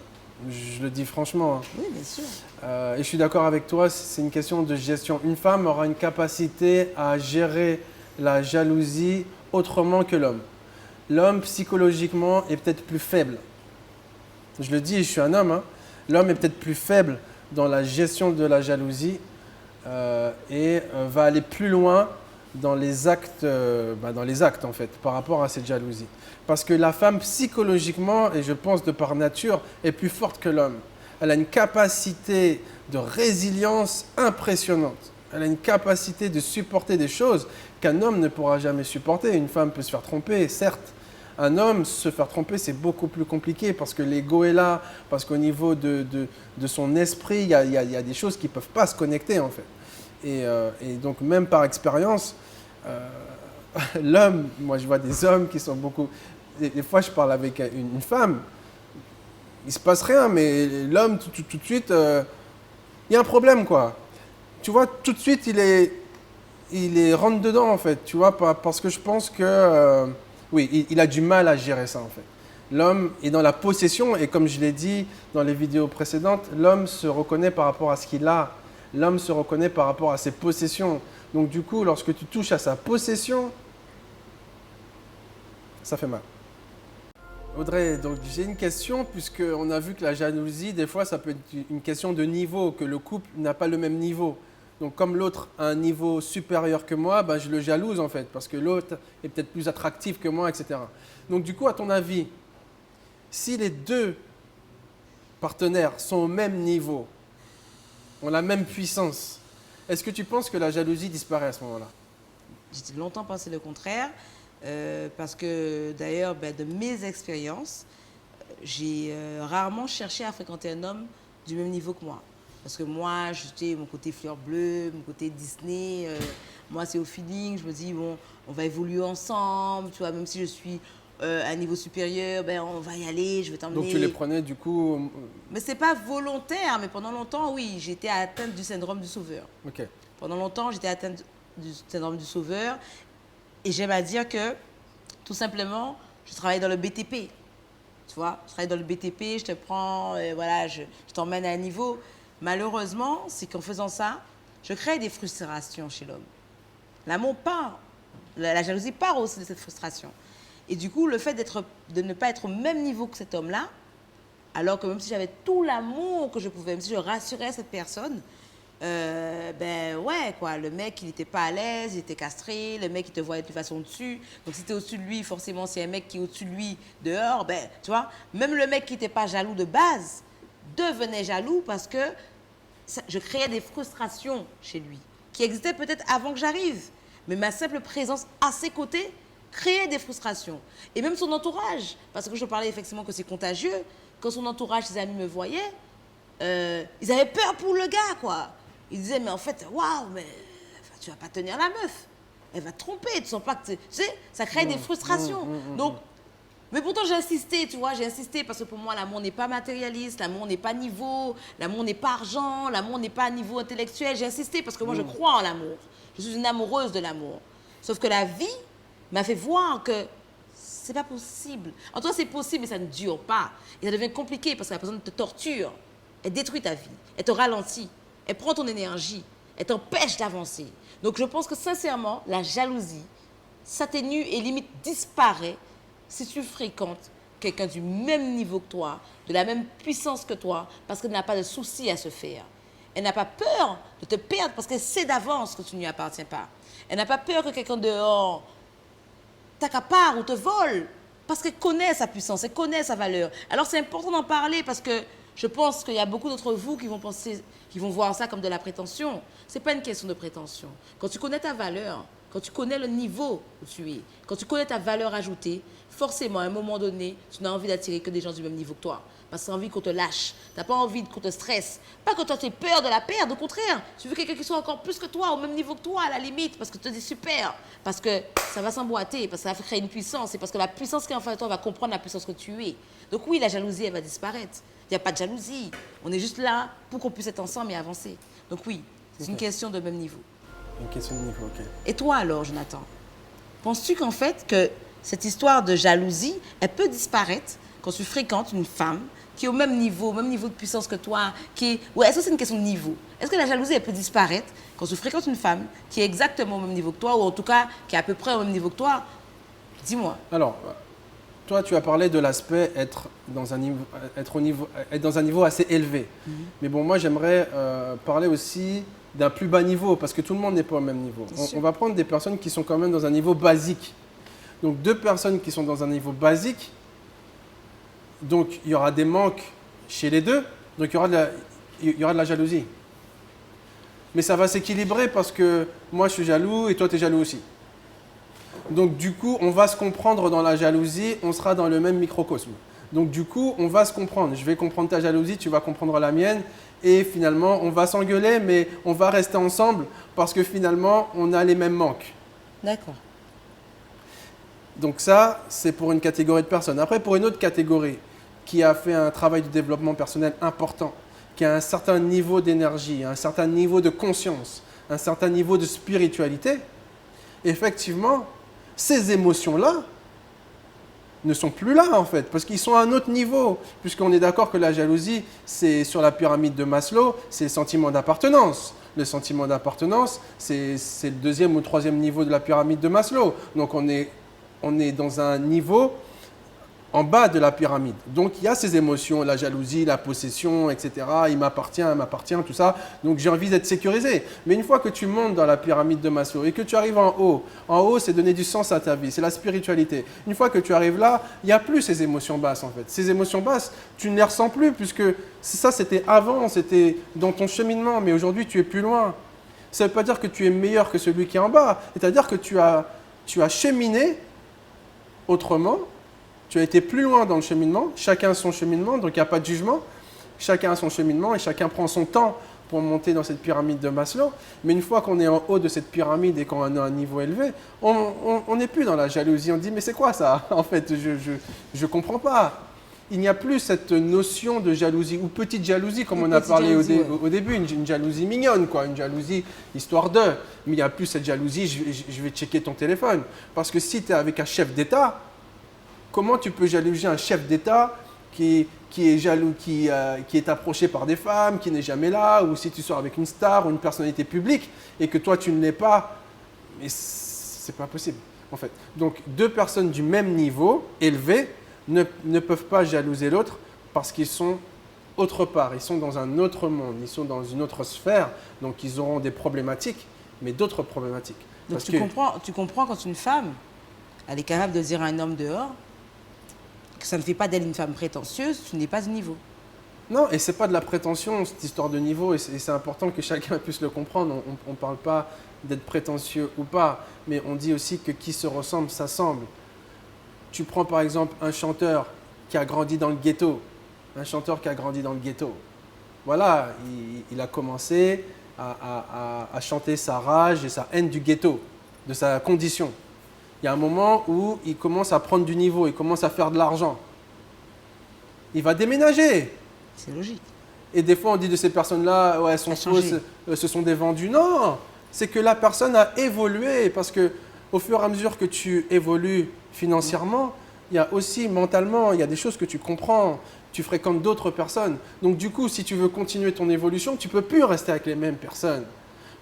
Je le dis franchement. Oui, bien sûr. Et je suis d'accord avec toi, c'est une question de gestion. Une femme aura une capacité à gérer la jalousie autrement que l'homme. L'homme, psychologiquement, est peut-être plus faible. Je le dis, je suis un homme. Hein. L'homme est peut-être plus faible dans la gestion de la jalousie et va aller plus loin dans les actes en fait, par rapport à cette jalousie. Parce que la femme, psychologiquement, et je pense de par nature, est plus forte que l'homme. Elle a une capacité de résilience impressionnante. Elle a une capacité de supporter des choses qu'un homme ne pourra jamais supporter. Une femme peut se faire tromper, certes. Un homme, se faire tromper, c'est beaucoup plus compliqué parce que l'ego est là, parce qu'au niveau de son esprit, il y a des choses qui ne peuvent pas se connecter en fait. Et donc même par expérience, l'homme, moi je vois des hommes qui sont beaucoup… Des fois je parle avec une femme, il ne se passe rien, mais l'homme tout de suite, il y a un problème quoi. Tu vois, tout de suite il il est rentre dedans en fait, tu vois, parce que je pense que, oui, il a du mal à gérer ça en fait. L'homme est dans la possession et comme je l'ai dit dans les vidéos précédentes, l'homme se reconnaît par rapport à ce qu'il a. L'homme se reconnaît par rapport à ses possessions. Donc du coup, lorsque tu touches à sa possession, ça fait mal. Audrey, donc j'ai une question, puisqu'on a vu que la jalousie, des fois, ça peut être une question de niveau, que le couple n'a pas le même niveau. Donc comme l'autre a un niveau supérieur que moi, ben, je le jalouse en fait, parce que l'autre est peut-être plus attractif que moi, etc. Donc du coup, à ton avis, si les deux partenaires sont au même niveau, ont la même puissance, est-ce que tu penses que la jalousie disparaît à ce moment-là? J'ai longtemps pensé le contraire, parce que d'ailleurs, de mes expériences, j'ai rarement cherché à fréquenter un homme du même niveau que moi. Parce que moi, j'étais mon côté fleur bleue, mon côté Disney. Moi, c'est au feeling. Je me dis, bon, on va évoluer ensemble. Tu vois, même si je suis à un niveau supérieur, on va y aller, je vais t'emmener. Donc tu les prenais du coup... Mais ce n'est pas volontaire, mais pendant longtemps, oui, j'étais atteinte du syndrome du sauveur. Ok. Pendant longtemps, j'étais atteinte du syndrome du sauveur. Et j'aime à dire que, tout simplement, je travaillais dans le BTP. Tu vois, je travaille dans le BTP, je te prends, voilà, je t'emmène à un niveau. Malheureusement, c'est qu'en faisant ça, je crée des frustrations chez l'homme. L'amour part, la jalousie part aussi de cette frustration. Et du coup, le fait de ne pas être au même niveau que cet homme-là, alors que même si j'avais tout l'amour que je pouvais, même si je rassurais cette personne, ouais, quoi, le mec, il n'était pas à l'aise, il était castré, le mec, il te voyait de toute façon dessus. Donc, si tu es au-dessus de lui, forcément, c'est un mec qui est au-dessus de lui dehors, tu vois, même le mec qui n'était pas jaloux de base devenait jaloux parce que je créais des frustrations chez lui, qui existaient peut-être avant que j'arrive. Mais ma simple présence à ses côtés créait des frustrations. Et même son entourage, parce que je parlais effectivement que c'est contagieux, quand son entourage, ses amis me voyaient, ils avaient peur pour le gars, quoi. Ils disaient, mais en fait, waouh, mais enfin, tu vas pas tenir la meuf. Elle va te tromper, tu sens pas que tu sais, ça crée des frustrations. Donc, mais pourtant, j'ai insisté, tu vois, j'ai insisté parce que pour moi, l'amour n'est pas matérialiste, l'amour n'est pas niveau, l'amour n'est pas argent, l'amour n'est pas niveau intellectuel. J'ai insisté parce que moi, je crois en l'amour. Je suis une amoureuse de l'amour. Sauf que la vie m'a fait voir que c'est pas possible. En tout cas, c'est possible, mais ça ne dure pas. Et ça devient compliqué parce que la personne te torture. Elle détruit ta vie. Elle te ralentit. Elle prend ton énergie. Elle t'empêche d'avancer. Donc, je pense que sincèrement, la jalousie s'atténue et limite disparaît si tu fréquentes quelqu'un du même niveau que toi, de la même puissance que toi, parce qu'elle n'a pas de souci à se faire. Elle n'a pas peur de te perdre parce qu'elle sait d'avance que tu ne lui appartiens pas. Elle n'a pas peur que quelqu'un dehors t'accapare ou te vole parce qu'elle connaît sa puissance, elle connaît sa valeur. Alors c'est important d'en parler parce que je pense qu'il y a beaucoup d'entre vous qui vont penser, qui vont voir ça comme de la prétention. Ce n'est pas une question de prétention. Quand tu connais ta valeur, quand tu connais le niveau où tu es, quand tu connais ta valeur ajoutée, forcément, à un moment donné, tu n'as envie d'attirer que des gens du même niveau que toi. Parce que tu as envie qu'on te lâche. Tu n'as pas envie qu'on te stresse. Pas que toi, tu aies peur de la perdre. Au contraire, tu veux quelqu'un qui soit encore plus que toi, au même niveau que toi, à la limite, parce que tu te dis super. Parce que ça va s'emboîter, parce que ça va créer une puissance. Et parce que la puissance qui est en face de toi va comprendre la puissance que tu es. Donc oui, la jalousie, elle va disparaître. Il n'y a pas de jalousie. On est juste là pour qu'on puisse être ensemble et avancer. Donc oui, c'est une question de même niveau. Une question de niveau, ok. Et toi alors, Jonathan, penses-tu qu'en fait, que cette histoire de jalousie, elle peut disparaître quand tu fréquentes une femme qui est au même niveau de puissance que toi, qui est... Ouais, est-ce que c'est une question de niveau? Est-ce que la jalousie, elle peut disparaître quand tu fréquentes une femme qui est exactement au même niveau que toi, ou en tout cas, qui est à peu près au même niveau que toi? Dis-moi. Alors, toi, tu as parlé de l'aspect être dans un niveau assez élevé. Mais bon, moi, j'aimerais parler aussi d'un plus bas niveau, parce que tout le monde n'est pas au même niveau. On va prendre des personnes qui sont quand même dans un niveau basique. Donc, deux personnes qui sont dans un niveau basique, donc il y aura des manques chez les deux, donc il y aura de la jalousie. Mais ça va s'équilibrer parce que moi, je suis jaloux et toi, tu es jaloux aussi. Donc, du coup, on va se comprendre dans la jalousie, on sera dans le même microcosme. Donc, du coup, on va se comprendre. Je vais comprendre ta jalousie, tu vas comprendre la mienne. Et finalement, on va s'engueuler, mais on va rester ensemble parce que finalement, on a les mêmes manques. D'accord. Donc ça, c'est pour une catégorie de personnes. Après, pour une autre catégorie qui a fait un travail de développement personnel important, qui a un certain niveau d'énergie, un certain niveau de conscience, un certain niveau de spiritualité, effectivement, ces émotions-là ne sont plus là en fait, parce qu'ils sont à un autre niveau, puisqu'on est d'accord que la jalousie, c'est sur la pyramide de Maslow, c'est le sentiment d'appartenance. Le sentiment d'appartenance, c'est le deuxième ou troisième niveau de la pyramide de Maslow. Donc on est dans un niveau en bas de la pyramide. Donc il y a ces émotions, la jalousie, la possession, etc. Il m'appartient, tout ça. Donc j'ai envie d'être sécurisé. Mais une fois que tu montes dans la pyramide de Maslow et que tu arrives en haut c'est donner du sens à ta vie, c'est la spiritualité. Une fois que tu arrives là, il n'y a plus ces émotions basses en fait. Ces émotions basses, tu ne les ressens plus puisque ça c'était avant, c'était dans ton cheminement, mais aujourd'hui tu es plus loin. Ça ne veut pas dire que tu es meilleur que celui qui est en bas, c'est-à-dire que tu as cheminé autrement. Tu as été plus loin dans le cheminement, chacun son cheminement, donc il n'y a pas de jugement. Chacun a son cheminement et chacun prend son temps pour monter dans cette pyramide de Maslow. Mais une fois qu'on est en haut de cette pyramide et qu'on a un niveau élevé, on n'est plus dans la jalousie. On dit, mais c'est quoi ça? En fait, je ne comprends pas. Il n'y a plus cette notion de jalousie, ou petite jalousie, comme on a parlé au début, une jalousie mignonne, quoi, une jalousie histoire de. Mais il n'y a plus cette jalousie, je vais checker ton téléphone. Parce que si tu es avec un chef d'État, comment tu peux jalouser un chef d'État qui est jaloux, qui est approché par des femmes, qui n'est jamais là, ou si tu sors avec une star ou une personnalité publique et que toi tu ne l'es pas, mais c'est pas possible en fait. Donc deux personnes du même niveau, élevées, ne peuvent pas jalouser l'autre parce qu'ils sont autre part, ils sont dans un autre monde, ils sont dans une autre sphère, donc ils auront des problématiques, mais d'autres problématiques. Donc tu comprends quand une femme, elle est capable de dire à un homme dehors, que ça ne fait pas d'elle une femme prétentieuse, tu n'es pas de niveau. Non, et c'est pas de la prétention, cette histoire de niveau, et c'est important que chacun puisse le comprendre. On ne parle pas d'être prétentieux ou pas, mais on dit aussi que qui se ressemble, s'assemble. Tu prends par exemple un chanteur qui a grandi dans le ghetto, Voilà, il a commencé à chanter sa rage et sa haine du ghetto, de sa condition. Il y a un moment où il commence à prendre du niveau, il commence à faire de l'argent. Il va déménager. C'est logique. Et des fois, on dit de ces personnes-là, ouais, elles sont fausses, ce sont des vendus. Non, c'est que la personne a évolué. Parce qu'au fur et à mesure que tu évolues financièrement, il y a aussi mentalement, il y a des choses que tu comprends. Tu fréquentes d'autres personnes. Donc du coup, si tu veux continuer ton évolution, tu ne peux plus rester avec les mêmes personnes.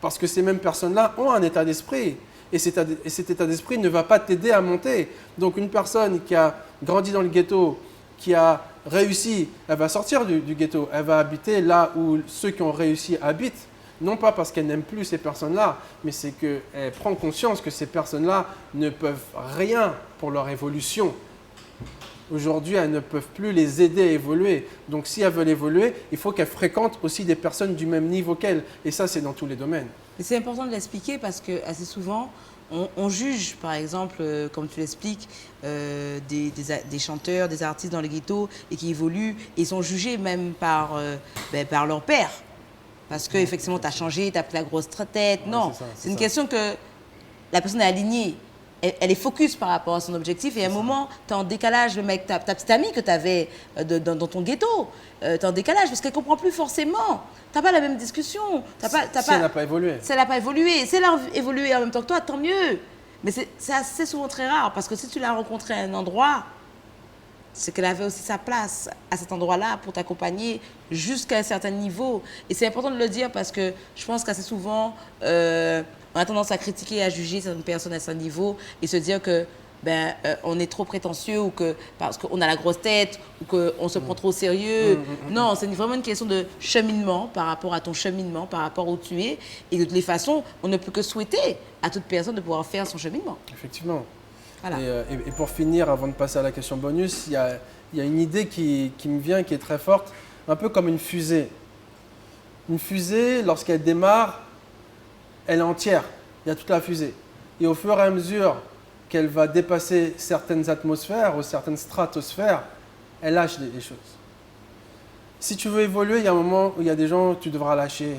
Parce que ces mêmes personnes-là ont un état d'esprit. Et cet état d'esprit ne va pas t'aider à monter. Donc une personne qui a grandi dans le ghetto, qui a réussi, elle va sortir du ghetto, elle va habiter là où ceux qui ont réussi habitent, non pas parce qu'elle n'aime plus ces personnes-là, mais c'est qu'elle prend conscience que ces personnes-là ne peuvent rien pour leur évolution. Aujourd'hui, elles ne peuvent plus les aider à évoluer. Donc si elles veulent évoluer, il faut qu'elles fréquentent aussi des personnes du même niveau qu'elles. Et ça, c'est dans tous les domaines. Et c'est important de l'expliquer parce que assez souvent, on juge, par exemple, comme tu l'expliques, des chanteurs, des artistes dans les ghettos et qui évoluent et sont jugés même par leur père. Parce qu'effectivement, tu as changé, tu as pris la grosse tête. Non, c'est une question que la personne est alignée. Elle est focus par rapport à son objectif et à un moment, tu es en décalage même avec ta petite amie que tu avais dans ton ghetto. Tu es en décalage parce qu'elle ne comprend plus forcément. Tu n'as pas la même discussion. Si elle n'a pas évolué. Si elle n'a pas évolué. Si elle a évolué en même temps que toi, tant mieux. Mais c'est assez souvent très rare parce que si tu l'as rencontrée à un endroit, c'est qu'elle avait aussi sa place à cet endroit-là pour t'accompagner jusqu'à un certain niveau. Et c'est important de le dire parce que je pense qu'assez souvent, on a tendance à critiquer, à juger certaines personnes à ce niveau et se dire que on est trop prétentieux ou que parce qu'on a la grosse tête ou qu'on se prend trop au sérieux. Non, c'est vraiment une question de cheminement par rapport à ton cheminement, par rapport où tu es. Et de toutes les façons, on ne peut que souhaiter à toute personne de pouvoir faire son cheminement. Effectivement. Voilà. Et pour finir, avant de passer à la question bonus, il y a une idée qui me vient, qui est très forte, un peu comme une fusée. Une fusée, lorsqu'elle démarre, elle est entière. Il y a toute la fusée. Et au fur et à mesure qu'elle va dépasser certaines atmosphères ou certaines stratosphères, elle lâche des choses. Si tu veux évoluer, il y a un moment où il y a des gens que tu devras lâcher.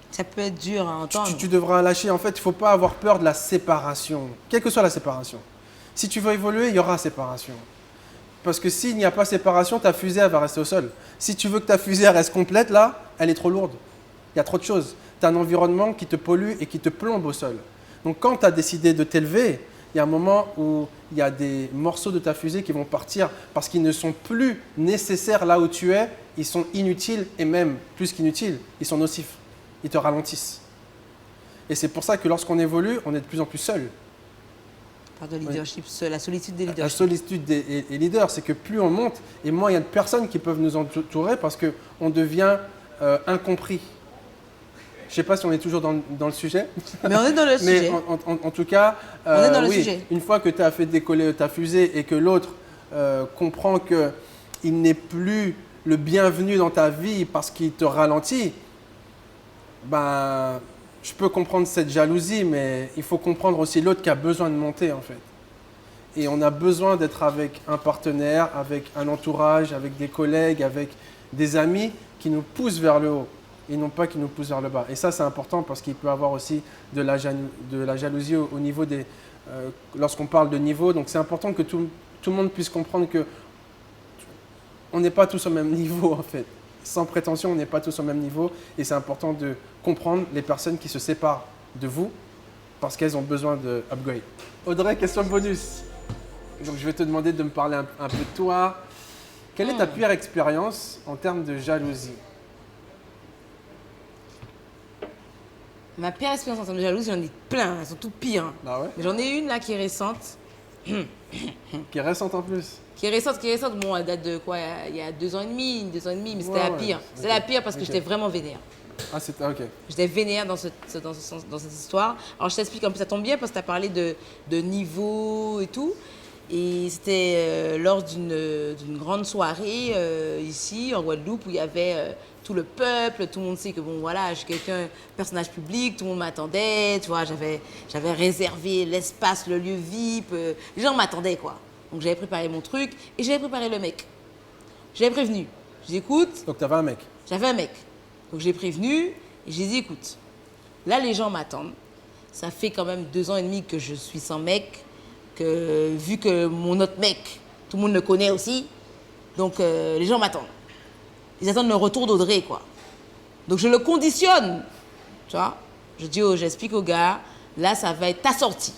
Ça peut être dur à entendre. Tu devras lâcher. En fait, il ne faut pas avoir peur de la séparation, quelle que soit la séparation. Si tu veux évoluer, il y aura séparation. Parce que s'il n'y a pas séparation, ta fusée, elle va rester au sol. Si tu veux que ta fusée elle reste complète, là, elle est trop lourde. Il y a trop de choses. Tu as un environnement qui te pollue et qui te plombe au sol. Donc quand tu as décidé de t'élever, il y a un moment où il y a des morceaux de ta fusée qui vont partir parce qu'ils ne sont plus nécessaires là où tu es. Ils sont inutiles et même plus qu'inutiles, ils sont nocifs. Ils te ralentissent. Et c'est pour ça que lorsqu'on évolue, on est de plus en plus seul. Par de leadership, la solitude des leaders. La solitude des leaders, c'est que plus on monte, et moins il y a de personnes qui peuvent nous entourer parce qu'on devient incompris. Je ne sais pas si on est toujours dans le sujet. Mais on est dans le sujet. Mais en tout cas, on est dans le sujet. Une fois que tu as fait décoller ta fusée et que l'autre comprend qu'il n'est plus le bienvenu dans ta vie parce qu'il te ralentit, ben, je peux comprendre cette jalousie, mais il faut comprendre aussi l'autre qui a besoin de monter en fait. Et on a besoin d'être avec un partenaire, avec un entourage, avec des collègues, avec des amis qui nous poussent vers le haut et non pas qui nous poussent vers le bas. Et ça, c'est important parce qu'il peut y avoir aussi de la jalousie au niveau des… lorsqu'on parle de niveau, donc c'est important que tout le monde puisse comprendre que on n'est pas tous au même niveau en fait. Sans prétention, on n'est pas tous au même niveau et c'est important de comprendre les personnes qui se séparent de vous parce qu'elles ont besoin de upgrade. Audrey, question bonus. Donc je vais te demander de me parler un peu de toi. Quelle est ta pire expérience en termes de jalousie? Ma pire expérience en termes de jalousie, j'en ai plein, elles sont toutes pires. Hein. Ah ouais? Mais j'en ai une là qui est récente. Qui est récente en plus. Qui est récente. Bon, elle date de quoi? Il y a 2 ans et demi, mais c'était la pire. C'était la pire parce que j'étais vraiment vénère. Ah, c'était ok. J'étais vénère dans cette histoire. Alors, je t'explique, en plus, ça tombe bien parce que tu as parlé de niveau et tout. Et c'était lors d'une grande soirée ici, en Guadeloupe, où il y avait tout le peuple, tout le monde sait que, bon, voilà, je suis personnage public, tout le monde m'attendait, tu vois, j'avais réservé l'espace, le lieu VIP, les gens m'attendaient, quoi. Donc, j'avais préparé mon truc et j'avais préparé le mec. J'avais prévenu. Je dis, écoute… Donc, tu avais un mec? J'avais un mec. Donc, j'ai prévenu et j'ai dit, écoute, là, les gens m'attendent. Ça fait quand même 2 ans et demi que je suis sans mec, que vu que mon autre mec, tout le monde le connaît aussi, donc les gens m'attendent. Ils attendent le retour d'Audrey, quoi. Donc, je le conditionne, tu vois. J'explique au gars, là, ça va être ta sortie.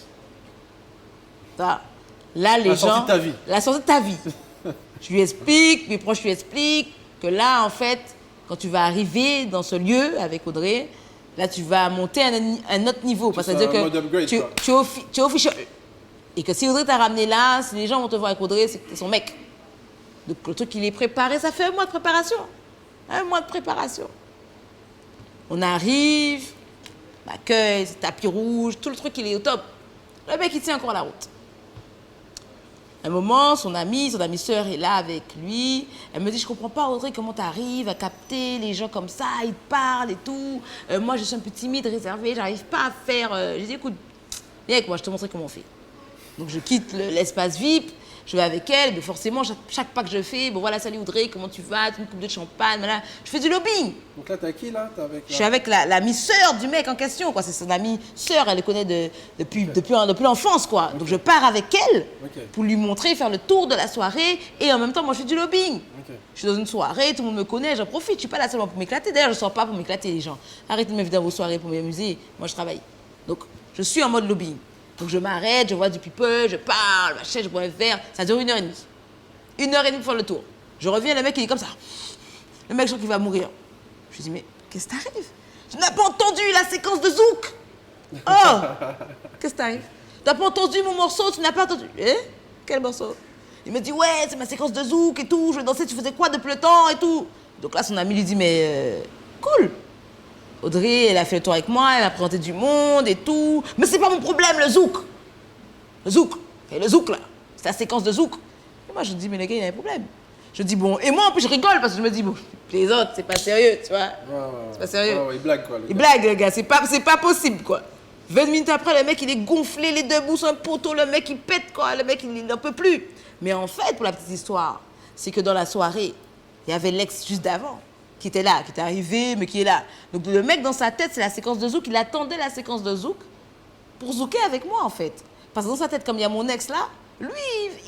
Ça. Là, les gens… La sortie de ta vie. La sortie de ta vie. Je lui explique, mes proches lui expliquent que là, en fait, quand tu vas arriver dans ce lieu avec Audrey, là, tu vas monter à un autre niveau. Parce que upgrade, tu es officiel. Et que si Audrey t'a ramené là, si les gens vont te voir avec Audrey, c'est que t'es son mec. Donc, le truc, il est préparé, ça fait 1 mois de préparation. 1 mois de préparation. On arrive, l'accueil, c'est tapis rouge, tout le truc, il est au top. Le mec, il tient encore la route. À un moment, son amie sœur est là avec lui. Elle me dit, je comprends pas, Audrey, comment tu arrives à capter les gens comme ça, ils te parlent et tout. Moi, je suis un peu timide, réservée, j'arrive pas à faire… J'ai dit, écoute, viens avec moi, je te montrer comment on fait. Donc, je quitte l'espace VIP, je vais avec elle, mais forcément, chaque pas que je fais, bon voilà, salut Audrey, comment tu vas, une coupe de champagne, voilà. Je fais du lobbying. Donc là, t'as qui là? Je suis avec l'amie sœur du mec en question, quoi. C'est son amie sœur, elle le connaît depuis l'enfance, quoi. Donc je pars avec elle pour lui montrer, faire le tour de la soirée et en même temps, moi je fais du lobbying. Je suis dans une soirée, tout le monde me connaît, j'en profite. Je suis pas là seulement pour m'éclater. D'ailleurs, je ne sors pas pour m'éclater, les gens. Arrêtez de m'inviter dans vos soirées pour m'amuser. Moi, je travaille. Donc, je suis en mode lobbying. Donc, je m'arrête, je vois du people, je parle, machin, je bois un verre. Ça dure 1h30. 1h30 pour faire le tour. Je reviens, le mec, il est comme ça. Le mec, je crois qu'il va mourir. Je lui dis, mais qu'est-ce qui t'arrive? Tu n'as pas entendu la séquence de Zouk? Oh! Qu'est-ce qui t'arrive? Tu n'as pas entendu mon morceau? Tu n'as pas entendu? Quel morceau? Il me dit, ouais, c'est ma séquence de Zouk et tout. Je dansais, tu faisais quoi depuis le temps et tout? Donc là, son ami lui dit, mais cool. Audrey, elle a fait le tour avec moi, elle m'a présenté du monde et tout. Mais c'est pas mon problème, le Zouk. Le Zouk. Et le Zouk, là. C'est la séquence de Zouk. Et moi, je dis, mais le gars, il a un problème. Je dis, bon, et moi, en plus, je rigole parce que je me dis, bon, les autres, c'est pas sérieux, tu vois. C'est pas sérieux. Il blague, quoi. Il blague, le gars, c'est pas possible, quoi. 20 minutes après, le mec, il est gonflé, les deux bouts sur un poteau, le mec, il pète, quoi. Le mec, il n'en peut plus. Mais en fait, pour la petite histoire, c'est que dans la soirée, il y avait l'ex juste d'avant qui était là, qui était arrivé, mais qui est là. Donc le mec, dans sa tête, c'est la séquence de Zouk. Il attendait la séquence de Zouk pour zouker avec moi, en fait. Parce que dans sa tête, comme il y a mon ex là, Lui,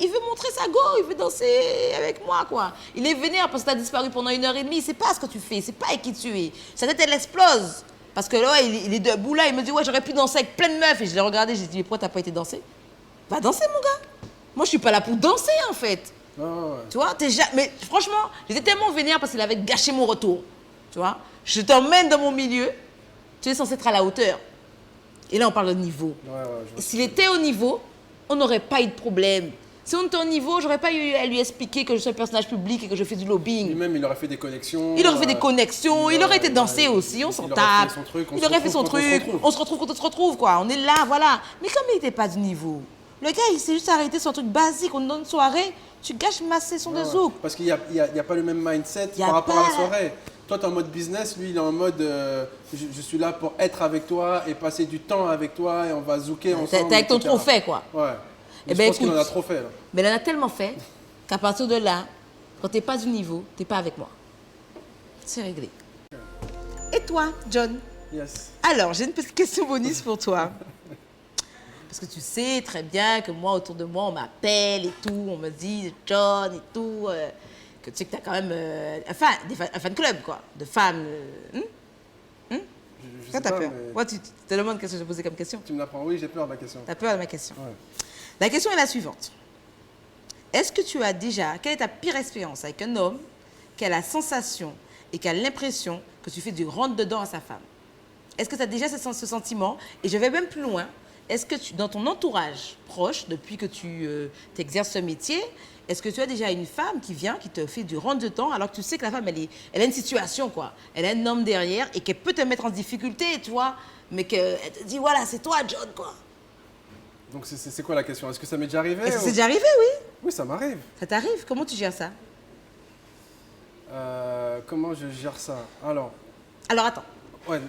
il veut montrer sa go, il veut danser avec moi, quoi. Il est vénère parce que tu as disparu pendant 1 heure et demie. C'est pas ce que tu fais, c'est pas avec qui tu es. Sa tête, elle explose. Parce que là, il est debout là, il me dit, ouais, j'aurais pu danser avec plein de meufs. Et je l'ai regardé, j'ai dit, mais pourquoi t'as pas été danser? Va danser, mon gars. Moi, je suis pas là pour danser, en fait. Ouais, ouais. Tu vois, mais franchement, j'étais tellement vénère parce qu'il avait gâché mon retour. Tu vois, je t'emmène dans mon milieu, tu es censé être à la hauteur. Et là, on parle de niveau. S'il était au niveau, on n'aurait pas eu de problème. Si on était au niveau, j'aurais pas eu à lui expliquer que je suis un personnage public et que je fais du lobbying. Lui-même, il aurait fait des connexions. Il aurait fait des connexions, il aurait été dansé aussi, on s'en tape. Il aurait fait son truc, on se retrouve quand on se retrouve, quoi. On est là, voilà. Mais comme il n'était pas du niveau, le gars, il s'est juste arrêté sur un truc basique. On est dans une soirée, tu gâches ma session de zouk. Parce qu'il n'y a pas le même mindset par rapport à la soirée. Toi, tu es en mode business, lui, il est en mode je suis là pour être avec toi et passer du temps avec toi et on va zouker ensemble. T'es avec ton trophée, quoi. Ouais. Eh je pense qu'il en a trop fait. Là. Mais il en a tellement fait qu'à partir de là, quand tu n'es pas du niveau, tu n'es pas avec moi. C'est réglé. Et toi, John? Yes. Alors, j'ai une petite question bonus pour toi. Parce que tu sais très bien que moi, autour de moi, on m'appelle et tout, on me dit John et tout, que tu sais que tu as quand même un fan club, quoi, de femmes. Je Quand sais tu as pas, peur. mais... Moi, tu te demandes qu'est-ce que je vais poser comme question. Tu me l'apprends, oui, j'ai peur de la question. Tu as peur de ma question. Ouais. La question est la suivante. Est-ce que tu as déjà, quelle est ta pire expérience avec un homme qui a la sensation et qui a l'impression que tu fais du rentre-dedans à sa femme? Est-ce que tu as déjà ce sentiment? Et je vais même plus loin. Est-ce que dans ton entourage proche, depuis que tu exerces ce métier, est-ce que tu as déjà une femme qui vient, qui te fait du rentre-dedans, alors que tu sais que la femme, elle a une situation, quoi. Elle a un homme derrière et qu'elle peut te mettre en difficulté, tu vois, mais qu'elle te dit, voilà, c'est toi, John, quoi. Donc c'est quoi la question? Est-ce que ça m'est déjà arrivé? Est-ce que c'est déjà arrivé, oui? Oui, ça m'arrive. Ça t'arrive? Comment tu gères ça? Comment je gère ça? Alors, attends. ouais.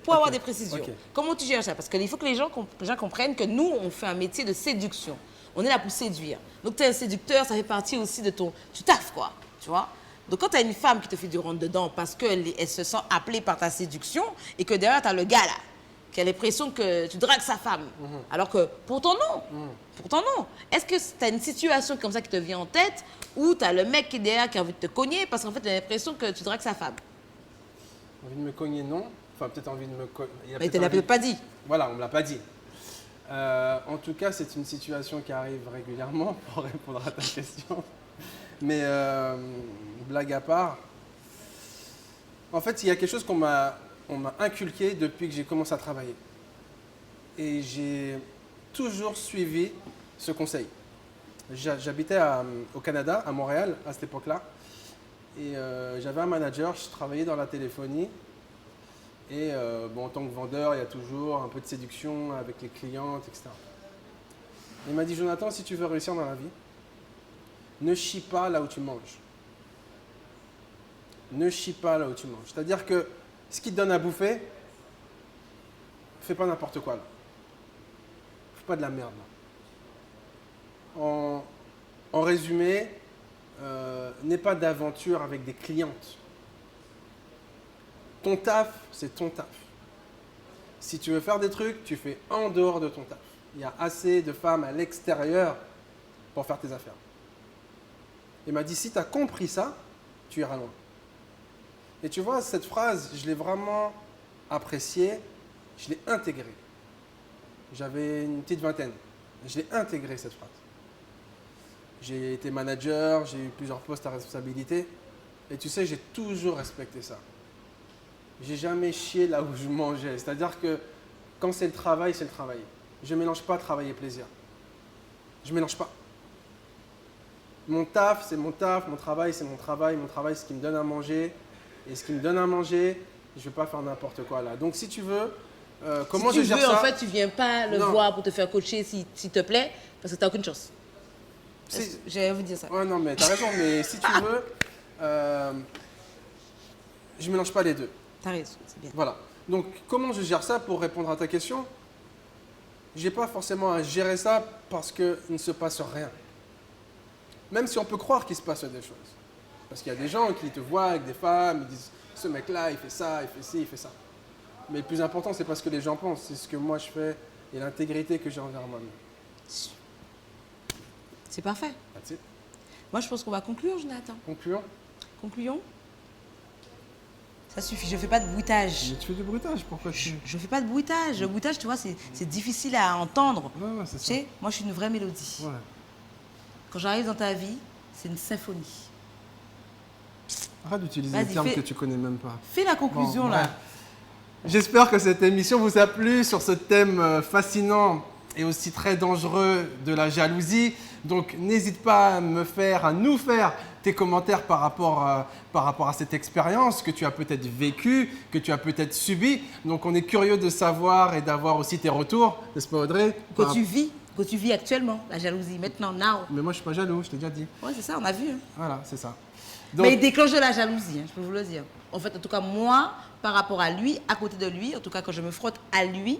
Pour avoir des précisions. Ok. Comment tu gères ça? Parce qu'il faut que les gens comprennent que nous, on fait un métier de séduction. On est là pour séduire. Donc, tu es un séducteur, ça fait partie aussi de ton... Tu taffes, quoi. Tu vois? Donc, quand tu as une femme qui te fait du rentre-dedans parce qu'elle se sent appelée par ta séduction et que derrière, tu as le gars, là, qui a l'impression que tu dragues sa femme. Alors que, pourtant, non. Pourtant, non. Est-ce que tu as une situation comme ça qui te vient en tête ou tu as le mec qui est derrière qui a envie de te cogner parce qu'en fait, tu as l'impression que tu dragues sa femme? Envie de me cogner, non. Enfin, peut-être envie de me cogner. Mais tu ne l'as pas dit. Voilà, on ne me l'a pas dit. En tout cas, c'est une situation qui arrive régulièrement pour répondre à ta question. Mais blague à part, en fait, il y a quelque chose qu'on m'a inculqué depuis que j'ai commencé à travailler. Et j'ai toujours suivi ce conseil. J'habitais au Canada, à Montréal, à cette époque-là. Et j'avais un manager, je travaillais dans la téléphonie. Et en tant que vendeur, il y a toujours un peu de séduction avec les clientes, etc. Il m'a dit, Jonathan, si tu veux réussir dans la vie, ne chie pas là où tu manges. Ne chie pas là où tu manges. C'est-à-dire que ce qui te donne à bouffer, fais pas n'importe quoi là. Fais pas de la merde là. En résumé, n'aie pas d'aventure avec des clientes. Ton taf, c'est ton taf. Si tu veux faire des trucs, tu fais en dehors de ton taf. Il y a assez de femmes à l'extérieur pour faire tes affaires. Il m'a dit, si tu as compris ça, tu iras loin. Et tu vois, cette phrase, je l'ai vraiment appréciée, je l'ai intégrée. J'avais une petite vingtaine. Je l'ai intégrée, cette phrase. J'ai été manager, j'ai eu plusieurs postes à responsabilité. Et tu sais, j'ai toujours respecté ça. J'ai jamais chié là où je mangeais. C'est-à-dire que quand c'est le travail, c'est le travail. Je ne mélange pas travail et plaisir. Je ne mélange pas. Mon taf, c'est mon taf. Mon travail, c'est mon travail. Mon travail, c'est ce qui me donne à manger. Et ce qui me donne à manger, je ne vais pas faire n'importe quoi là. Donc si tu veux, comment je gère ça? Si tu veux, en fait, tu ne viens pas le voir pour te faire coacher s'il te plaît, parce que tu n'as aucune chance. J'ai envie de dire ça. Ouais, non, mais tu as raison. Mais si tu veux, je ne mélange pas les deux. Tu as raison, c'est bien. Voilà. Donc, comment je gère ça pour répondre à ta question? Je n'ai pas forcément à gérer ça parce qu'il ne se passe rien. Même si on peut croire qu'il se passe des choses. Parce qu'il y a des gens qui te voient avec des femmes, ils disent « ce mec-là, il fait ça, il fait ci, il fait ça ». Mais le plus important, c'est pas ce que les gens pensent, c'est ce que moi je fais et l'intégrité que j'ai envers moi-même. C'est parfait. That's it. Moi, je pense qu'on va conclure, Jonathan. Concluons. Concluons. Ça suffit, je ne fais pas de bruitage. Mais tu fais du bruitage, pourquoi tu... Je ne fais pas de bruitage. Le bruitage, tu vois, c'est difficile à entendre. Ouais, c'est Tu ça. sais, moi, je suis une vraie mélodie. Ouais. Quand j'arrive dans ta vie, c'est une symphonie. Arrête d'utiliser Vas-y, des termes fais- que tu connais même pas. Fais la conclusion, Bon, là. bref. J'espère que cette émission vous a plu sur ce thème fascinant et aussi très dangereux de la jalousie. Donc n'hésite pas à nous faire tes commentaires par rapport à cette expérience que tu as peut-être vécue, que tu as peut-être subie. Donc on est curieux de savoir et d'avoir aussi tes retours, n'est-ce pas Audrey? Que tu vis actuellement, la jalousie, maintenant, now. Mais moi je suis pas jaloux, je t'ai déjà dit. Ouais, c'est ça, on a vu. Hein. Voilà, c'est ça. Mais il déclenche de la jalousie, hein, je peux vous le dire. En fait, en tout cas, moi, par rapport à lui, à côté de lui, en tout cas, quand je me frotte à lui,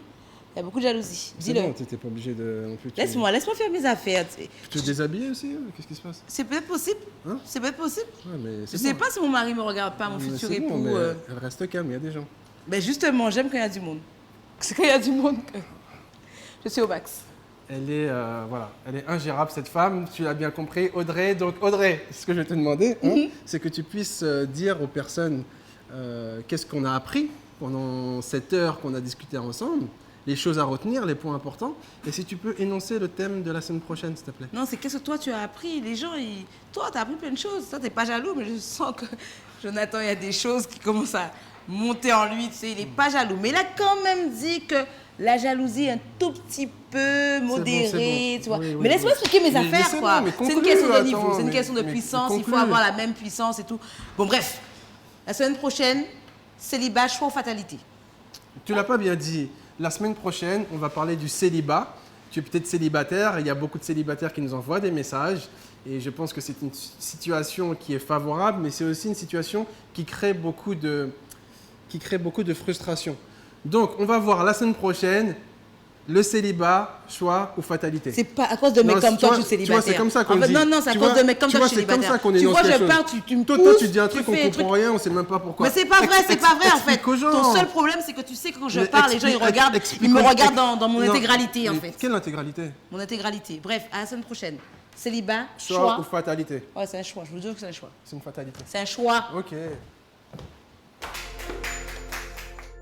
il y a beaucoup de jalousie. c'est Dis-le. bon, t'étais pas obligé de non plus. Laisse-moi faire mes affaires. Tu sais. Tu te déshabiller aussi? Qu'est-ce qui se passe? C'est peut-être possible. Hein? C'est peut-être possible. Ouais, mais Je c'est sais bon. pas si mon mari me regarde pas, mon Mais futur c'est époux. bon, mais elle reste calme, il y a des gens. Ben justement, j'aime quand il y a du monde. C'est quand il y a du monde que je suis au max. Elle est, elle est ingérable cette femme, tu l'as bien compris, Audrey. Donc Audrey, ce que je vais te demander, hein, c'est que tu puisses dire aux personnes qu'est-ce qu'on a appris pendant cette heure qu'on a discuté ensemble, les choses à retenir, les points importants, et si tu peux énoncer le thème de la semaine prochaine, s'il te plaît. Non, c'est qu'est-ce que toi tu as appris. Les gens, toi, tu as appris plein de choses. Toi, tu n'es pas jaloux, mais je sens que Jonathan, il y a des choses qui commencent à monter en lui. Tu sais, il n'est pas jaloux. Mais il a quand même dit que la jalousie est un tout petit peu modérée. bon. Tu vois. Oui, oui, mais laisse-moi oui. expliquer mes Mais affaires, c'est quoi. bon, mais C'est une conclue, question de attends, niveau, c'est une mais- question de mais puissance. Il faut conclue. avoir la même puissance et tout. Bon, bref. La semaine prochaine, célibat, choix ou fatalité. Tu l'as pas bien dit. La semaine prochaine, on va parler du célibat. Tu es peut-être célibataire, il y a beaucoup de célibataires qui nous envoient des messages. Et je pense que c'est une situation qui est favorable, mais c'est aussi une situation qui crée beaucoup de frustration. Donc, on va voir la semaine prochaine le célibat, choix ou fatalité. C'est pas à cause de mecs Non, comme tu toi vois, que je suis tu vois, célibataire. c'est comme ça qu'on En fait, dit. non, non, c'est à Tu cause vois, de mecs comme tu toi vois, que je suis c'est comme célibataire. ça qu'on Tu énonce vois, les je choses. parle, tu me Toi, pousses, tu dis un tu truc, on fais un comprend rien, on sait même pas pourquoi. Mais c'est pas vrai, c'est pas vrai en fait. Explique aux gens. Ton seul problème, c'est que tu sais que quand je Mais parle, les gens ils explique- regardent, explique- ils me explique- regardent dans mon Non, intégralité en mais fait. Quelle intégralité? Mon intégralité. Bref, à la semaine prochaine. Célibat, Choix choix. ou fatalité? Ouais, c'est un choix. Je vous jure que c'est un choix. C'est une fatalité. C'est un choix. Ok.